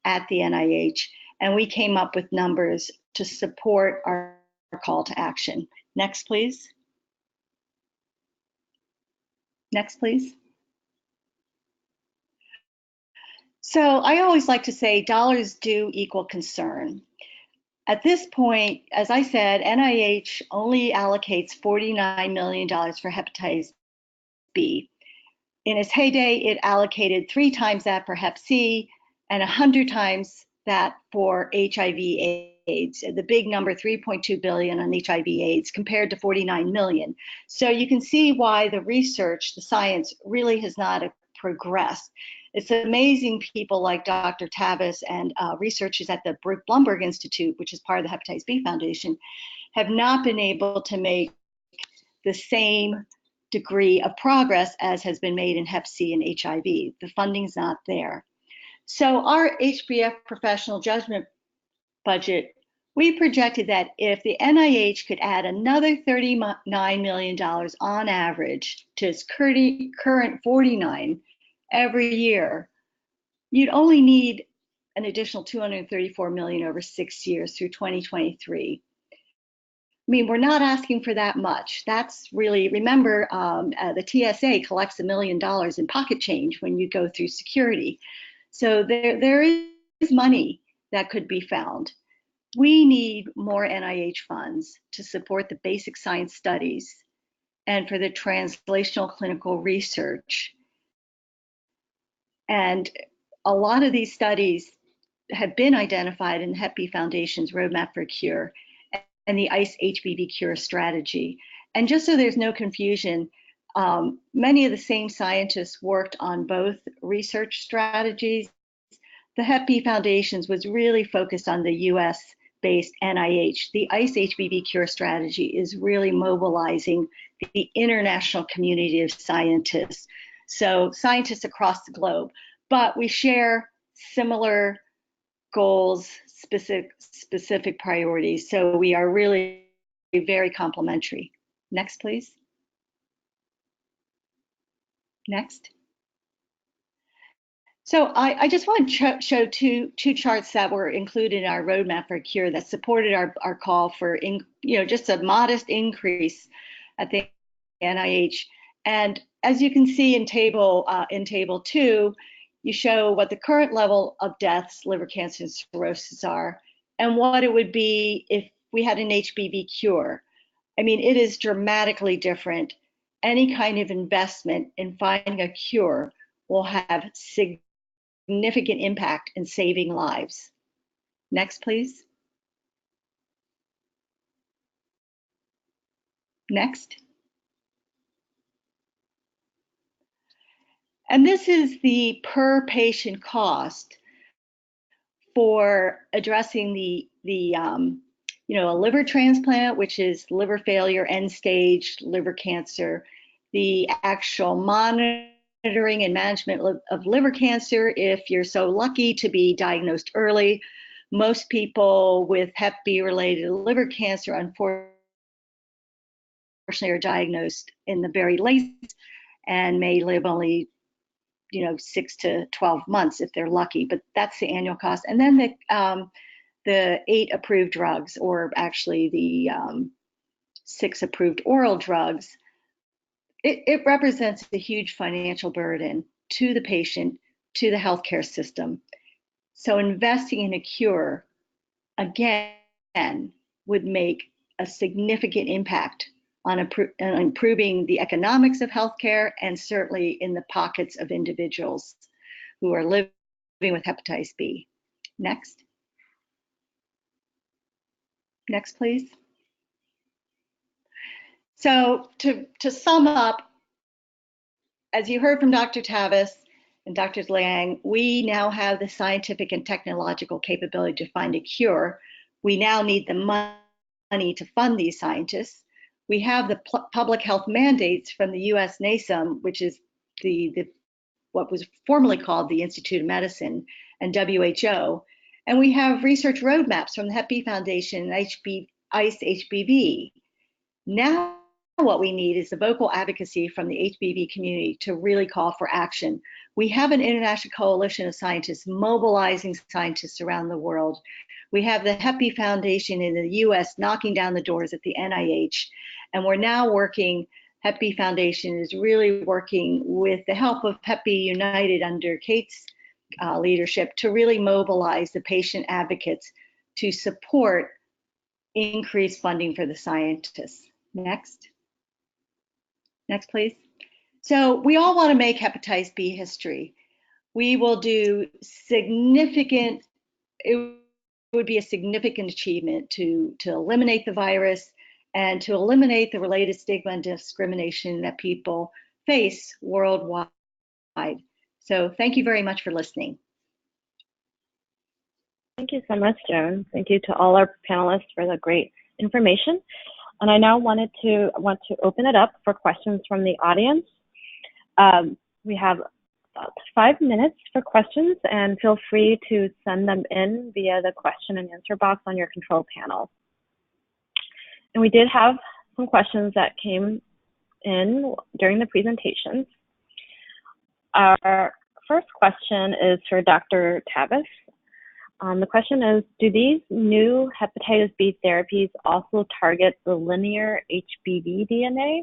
at the NIH. And we came up with numbers to support our call to action. Next, please. Next, please. So I always like to say dollars do equal concern. At this point, as I said, NIH only allocates $49 million for hepatitis B. In its heyday, it allocated 3 times that for Hep C and 100 times that for HIV/AIDS. The big number, 3.2 billion on HIV/AIDS compared to 49 million. So you can see why the research, the science really has not progressed. It's amazing people like Dr. Tavis and researchers at the Brooke Blumberg Institute, which is part of the Hepatitis B Foundation, have not been able to make the same degree of progress as has been made in Hep C and HIV. The funding's not there. So our HBF professional judgment budget We projected that if the NIH could add another $39 million on average to its current 49 every year, you'd only need an additional 234 million over 6 years through 2023. I mean, we're not asking for that much. That's really, remember, the TSA collects $1 million in pocket change when you go through security. So there is money that could be found. We need more NIH funds to support the basic science studies and for the translational clinical research. And a lot of these studies have been identified in Hep B Foundation's Roadmap for Cure and the ICE-HBV Cure strategy. And just so there's no confusion, many of the same scientists worked on both research strategies. The Hep B Foundation's was really focused on the US-based NIH. The ICE-HBV Cure strategy is really mobilizing the international community of scientists. So scientists across the globe, but we share similar goals, specific priorities. So we are really very complementary. Next, please. Next. So I just want to show two charts that were included in our Roadmap for Cure that supported our call for just a modest increase at the NIH. And as you can see in table 2, you show what the current level of deaths, liver cancer, and cirrhosis are, and what it would be if we had an HBV cure. I mean, it is dramatically different. Any kind of investment in finding a cure will have significant impact in saving lives. Next, please. Next. And this is the per patient cost for addressing a liver transplant, which is liver failure, end stage liver cancer, the actual monitoring and management of liver cancer if you're so lucky to be diagnosed early. Most people with Hep B related liver cancer, unfortunately, are diagnosed in the very late and may live only 6 to 12 months if they're lucky, but that's the annual cost. And then the 8 approved drugs, or actually the 6 approved oral drugs, it represents a huge financial burden to the patient, to the healthcare system. So investing in a cure, again, would make a significant impact on improving the economics of healthcare, and certainly in the pockets of individuals who are living with hepatitis B. Next. Next, please. So to sum up, as you heard from Dr. Tavis and Dr. Liang, we now have the scientific and technological capability to find a cure. We now need the money to fund these scientists. We have the public health mandates from the US NASM, which is what was formerly called the Institute of Medicine, and WHO. And we have research roadmaps from the Hep B Foundation and ICE-HBV. Now what we need is the vocal advocacy from the HBV community to really call for action. We have an international coalition of scientists mobilizing scientists around the world. We have the Hep B Foundation in the US knocking down the doors at the NIH. And we're now working, Hep B Foundation is really working with the help of Hep B United under Kate's leadership to really mobilize the patient advocates to support increased funding for the scientists. Next. Next, please. So we all want to make hepatitis B history. We will do significant, it would be a significant achievement to eliminate the virus and to eliminate the related stigma and discrimination that people face worldwide. So thank you very much for listening. Thank you so much, Joan. Thank you to all our panelists for the great information. And I now want to open it up for questions from the audience. We have about 5 minutes for questions, and feel free to send them in via the question and answer box on your control panel. And we did have some questions that came in during the presentations. Our first question is for Dr. Tavis. The question is, do these new hepatitis B therapies also target the linear HBV DNA?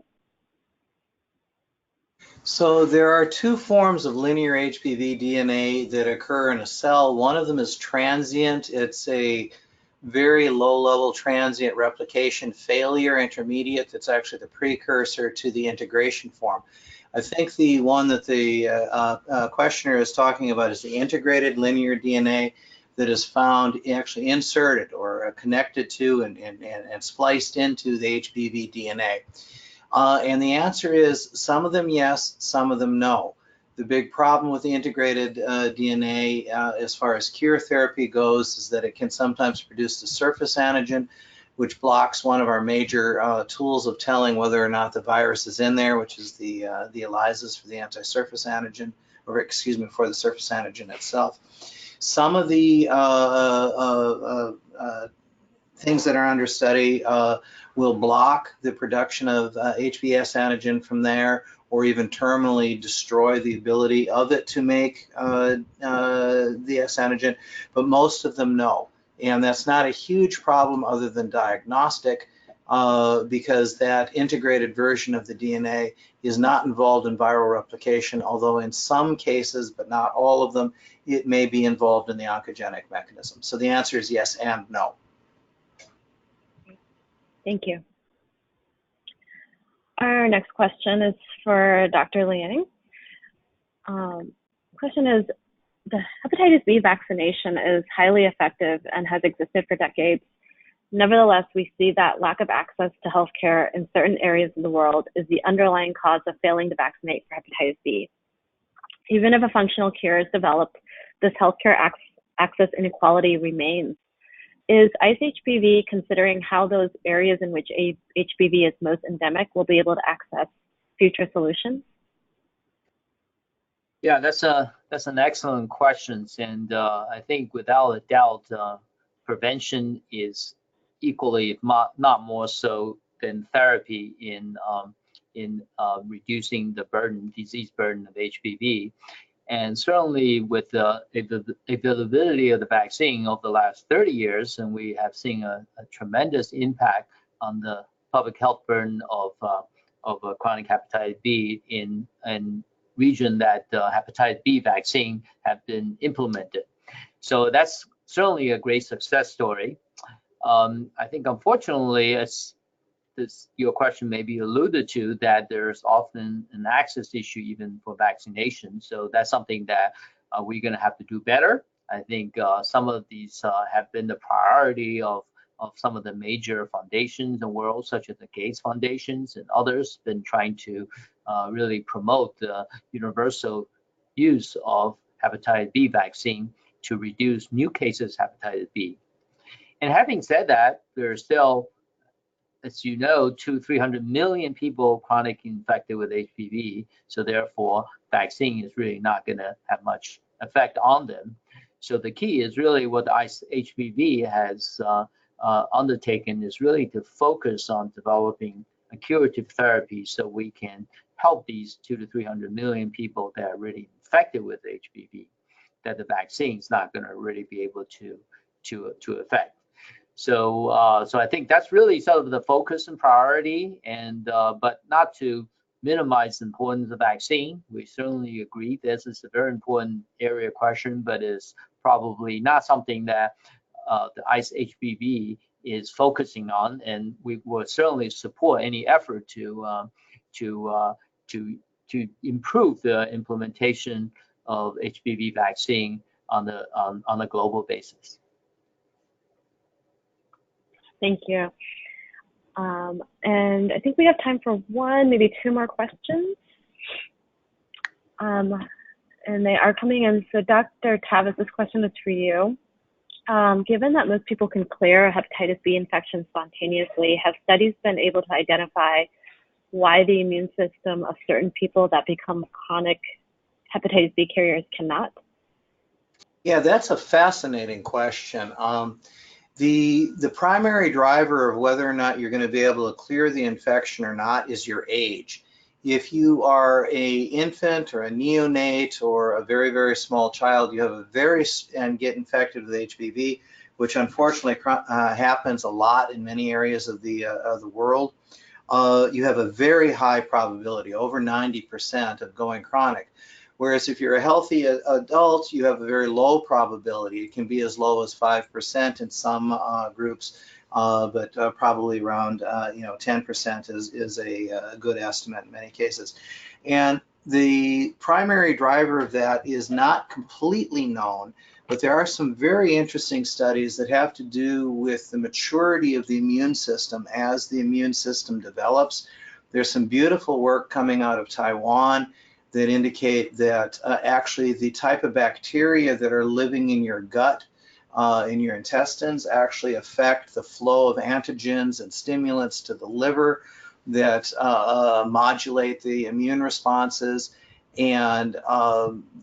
So there are two forms of linear HBV DNA that occur in a cell. One of them is transient. It's a very low-level transient replication failure intermediate that's actually the precursor to the integration form. I think the one that the questioner is talking about is the integrated linear DNA that is found actually inserted or connected to and spliced into the HBV DNA. And the answer is some of them yes, some of them no. The big problem with the integrated DNA as far as cure therapy goes is that it can sometimes produce the surface antigen, which blocks one of our major tools of telling whether or not the virus is in there, which is the ELISAs for the anti-surface antigen, or excuse me, for the surface antigen itself. Some of the things that are under study will block the production of HBs antigen from there, or even terminally destroy the ability of it to make the S antigen, but most of them no. And that's not a huge problem other than diagnostic, because that integrated version of the DNA is not involved in viral replication, although in some cases, but not all of them, it may be involved in the oncogenic mechanism. So the answer is yes and no. Thank you. Our next question is for Dr. Liang. Question is, the hepatitis B vaccination is highly effective and has existed for decades. Nevertheless, we see that lack of access to healthcare in certain areas of the world is the underlying cause of failing to vaccinate for hepatitis B. Even if a functional cure is developed, this healthcare access inequality remains. Is ICE-HBV considering how those areas in which HBV is most endemic will be able to access future solutions? Yeah, that's an excellent question, and I think without a doubt, prevention is equally, if not more so, than therapy in reducing the disease burden of HBV. And certainly with the availability of the vaccine over the last 30 years, and we have seen a tremendous impact on the public health burden of chronic hepatitis B in region that hepatitis B vaccine have been implemented. So that's certainly a great success story. I think unfortunately, as your question may be alluded to, that there's often an access issue even for vaccination. So that's something that we're going to have to do better. I think some of these have been the priority of some of the major foundations in the world, such as the Gates Foundations and others, been trying to really promote the universal use of hepatitis B vaccine to reduce new cases of hepatitis B. And having said that, there's still, as you know, 200-300 million people chronically infected with HBV. So therefore, vaccine is really not going to have much effect on them. So the key is really what the ICE-HBV has undertaken is really to focus on developing a curative therapy so we can help these 200-300 million people that are really infected with HBV, that the vaccine is not going to really be able to affect. So, so I think that's really sort of the focus and priority, and but not to minimize the importance of vaccine. We certainly agree this is a very important area question, but is probably not something that the ICE-HBV is focusing on, and we will certainly support any effort to improve the implementation of HBV vaccine on a global basis. Thank you. And I think we have time for one, maybe two more questions. And they are coming in. So Dr. Tavis, this question is for you. Given that most people can clear a hepatitis B infection spontaneously, have studies been able to identify why the immune system of certain people that become chronic hepatitis B carriers cannot? Yeah, that's a fascinating question. The primary driver of whether or not you're going to be able to clear the infection or not is your age. If you are a infant or a neonate or a very, very small child, you have and get infected with HBV, which unfortunately happens a lot in many areas of the world. You have a very high probability, over 90%, of going chronic. Whereas if you're a healthy adult, you have a very low probability. It can be as low as 5% in some groups, but probably around 10% is a good estimate in many cases. And the primary driver of that is not completely known, but there are some very interesting studies that have to do with the maturity of the immune system as the immune system develops. There's some beautiful work coming out of Taiwan that indicate that actually the type of bacteria that are living in your gut, in your intestines, actually affect the flow of antigens and stimulants to the liver that modulate the immune responses. And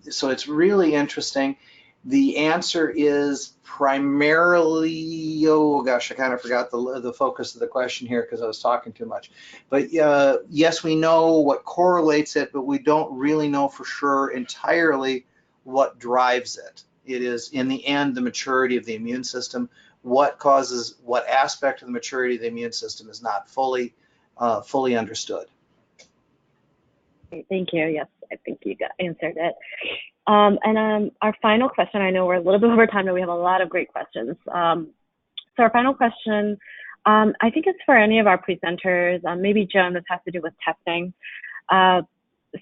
so it's really interesting. The answer is primarily, oh gosh, I kind of forgot the focus of the question here because I was talking too much. But yes, we know what correlates it, but we don't really know for sure entirely what drives it. It is, in the end, the maturity of the immune system. What causes what aspect of the maturity of the immune system is not fully understood. Thank you. Yes, I think you answered it. Our final question, I know we're a little bit over time, but we have a lot of great questions. So our final question, I think it's for any of our presenters, maybe Joan, this has to do with testing,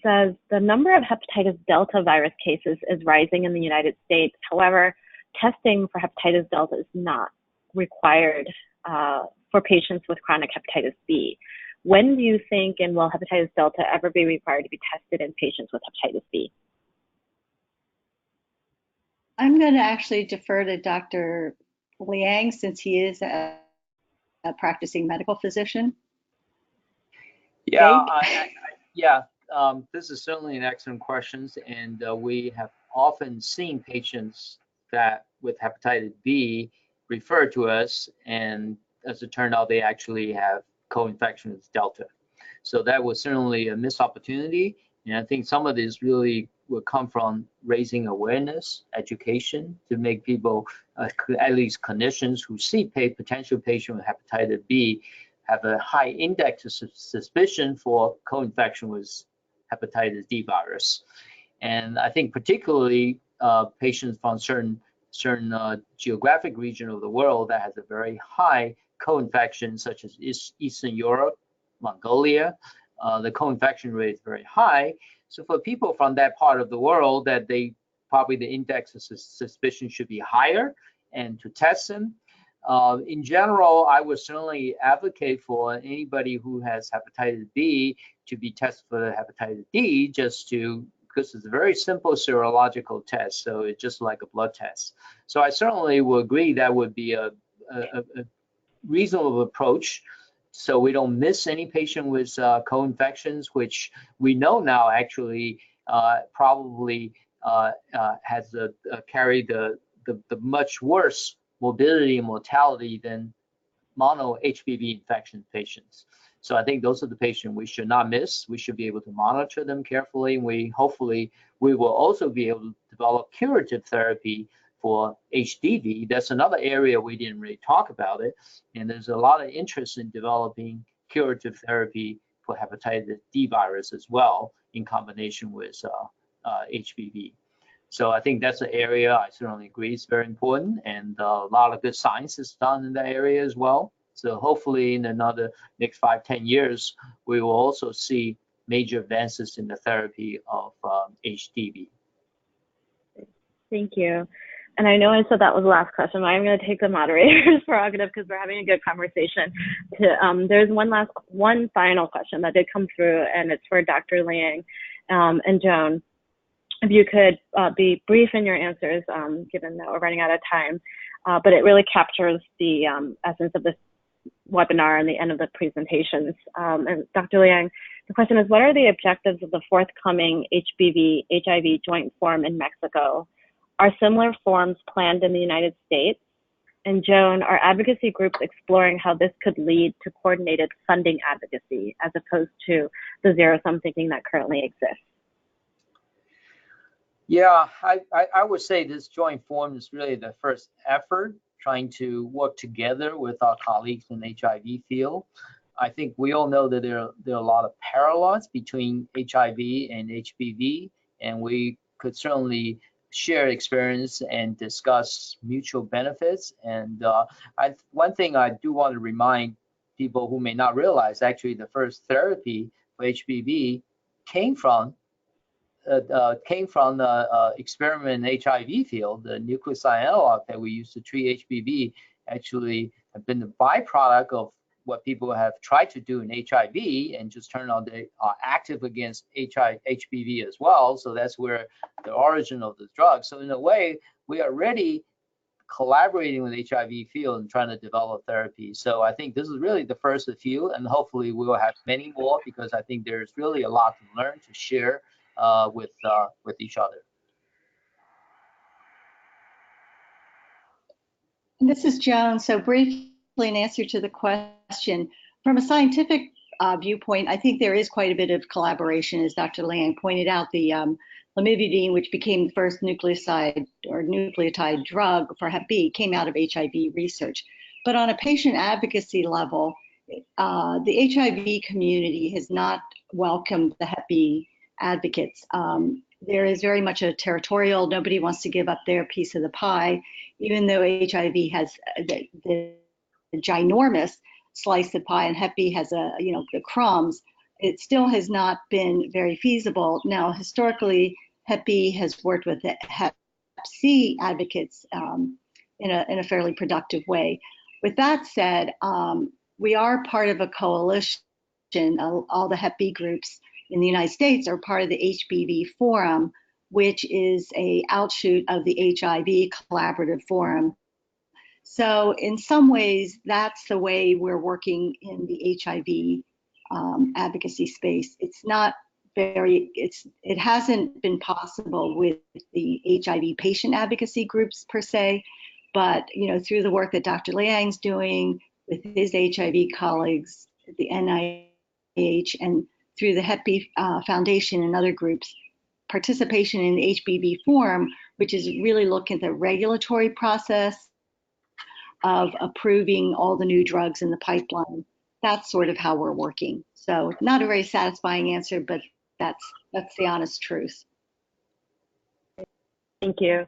says the number of hepatitis delta virus cases is rising in the United States. However, testing for hepatitis delta is not required for patients with chronic hepatitis B. When do you think, and will hepatitis delta ever be required to be tested in patients with hepatitis B? I'm going to actually defer to Dr. Liang since he is a practicing medical physician. Yeah, this is certainly an excellent question, and we have often seen patients that with hepatitis B refer to us, and as it turned out, they actually have co-infection with Delta. So that was certainly a missed opportunity, and I think some of this really will come from raising awareness, education, to make people, at least clinicians who see potential patients with hepatitis B, have a high index of suspicion for co-infection with hepatitis D virus. And I think particularly patients from certain geographic region of the world that has a very high co-infection, such as Eastern Europe, Mongolia, the co-infection rate is very high. So for people from that part of the world, that they probably the index of suspicion should be higher, and to test them. In general, I would certainly advocate for anybody who has hepatitis B to be tested for the hepatitis D, because it's a very simple serological test, so it's just like a blood test. So I certainly will agree that would be a reasonable approach, so we don't miss any patient with co-infections, which we know now actually probably has carried the much worse morbidity and mortality than mono HBV infection patients. So I think those are the patients we should not miss. We should be able to monitor them carefully. Hopefully we will also be able to develop curative therapy for HBV. That's another area we didn't really talk about it. And there's a lot of interest in developing curative therapy for hepatitis D virus as well, in combination with HBV. So I think that's an area I certainly agree is very important, and a lot of good science is done in that area as well. So hopefully in another next 5-10 years, we will also see major advances in the therapy of HBV. Thank you. And I know I said that was the last question, but I'm going to take the moderator's prerogative because we're having a good conversation. There's one final question that did come through, and it's for Dr. Liang and Joan. If you could be brief in your answers, given that we're running out of time, but it really captures the essence of this webinar and the end of the presentations. And Dr. Liang, The question is, what are the objectives of the forthcoming HBV-HIV joint forum in Mexico? Are similar forums planned in the United States? And Joan, are advocacy groups exploring how this could lead to coordinated funding advocacy as opposed to the zero-sum thinking that currently exists? Yeah, I would say this joint forum is really the first effort trying to work together with our colleagues in the HIV field. I think we all know that there are a lot of parallels between HIV and HBV, and we could certainly share experience and discuss mutual benefits. And one thing I do want to remind people who may not realize, actually the first therapy for HBV came from the experiment in HIV field. The nucleoside analog that we use to treat HBV actually have been the byproduct of what people have tried to do in HIV, and just turned out they are active against HBV as well. So that's where the origin of the drug. So in a way, we are already collaborating with the HIV field and trying to develop therapies. So I think this is really the first of few, and hopefully we will have many more, because I think there's really a lot to learn, to share with each other. This is Joan. So briefly, in answer to the question, from a scientific viewpoint, I think there is quite a bit of collaboration, as Dr. Liang pointed out. The lamivudine, which became the first nucleoside or nucleotide drug for Hep B, came out of HIV research. But on a patient advocacy level, the HIV community has not welcomed the Hep B advocates. There is very much a territorial, nobody wants to give up their piece of the pie, even though HIV has the ginormous slice of pie and Hep B has the crumbs. It still has not been very feasible. Now, historically, Hep B has worked with the Hep C advocates in a fairly productive way. With that said, we are part of a coalition. All the Hep B groups in the United States are part of the HBV Forum, which is a outshoot of the HIV Collaborative Forum. So in some ways, that's the way we're working in the HIV advocacy space. It hasn't been possible with the HIV patient advocacy groups per se, but through the work that Dr. Liang's doing with his HIV colleagues at the NIH and through the Hep B Foundation and other groups, participation in the HBV Forum, which is really looking at the regulatory process of approving all the new drugs in the pipeline. That's sort of how we're working. So not a very satisfying answer, but that's the honest truth. Thank you.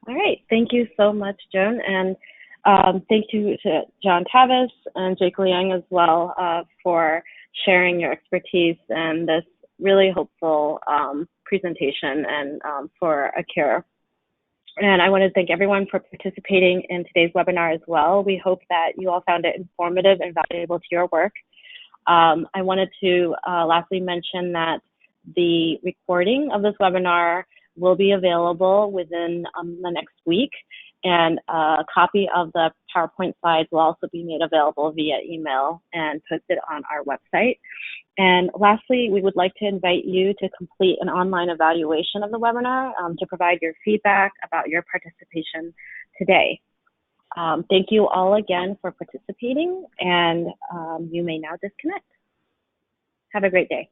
All right, thank you so much, Joan, and thank you to John Tavis and Jake Liang as well for sharing your expertise and this really hopeful presentation and for a cure. And I want to thank everyone for participating in today's webinar as well. We hope that you all found it informative and valuable to your work. I wanted to lastly mention that the recording of this webinar will be available within the next week, and a copy of the PowerPoint slides will also be made available via email and posted on our website. And lastly, we would like to invite you to complete an online evaluation of the webinar to provide your feedback about your participation today. Thank you all again for participating, and you may now disconnect. Have a great day.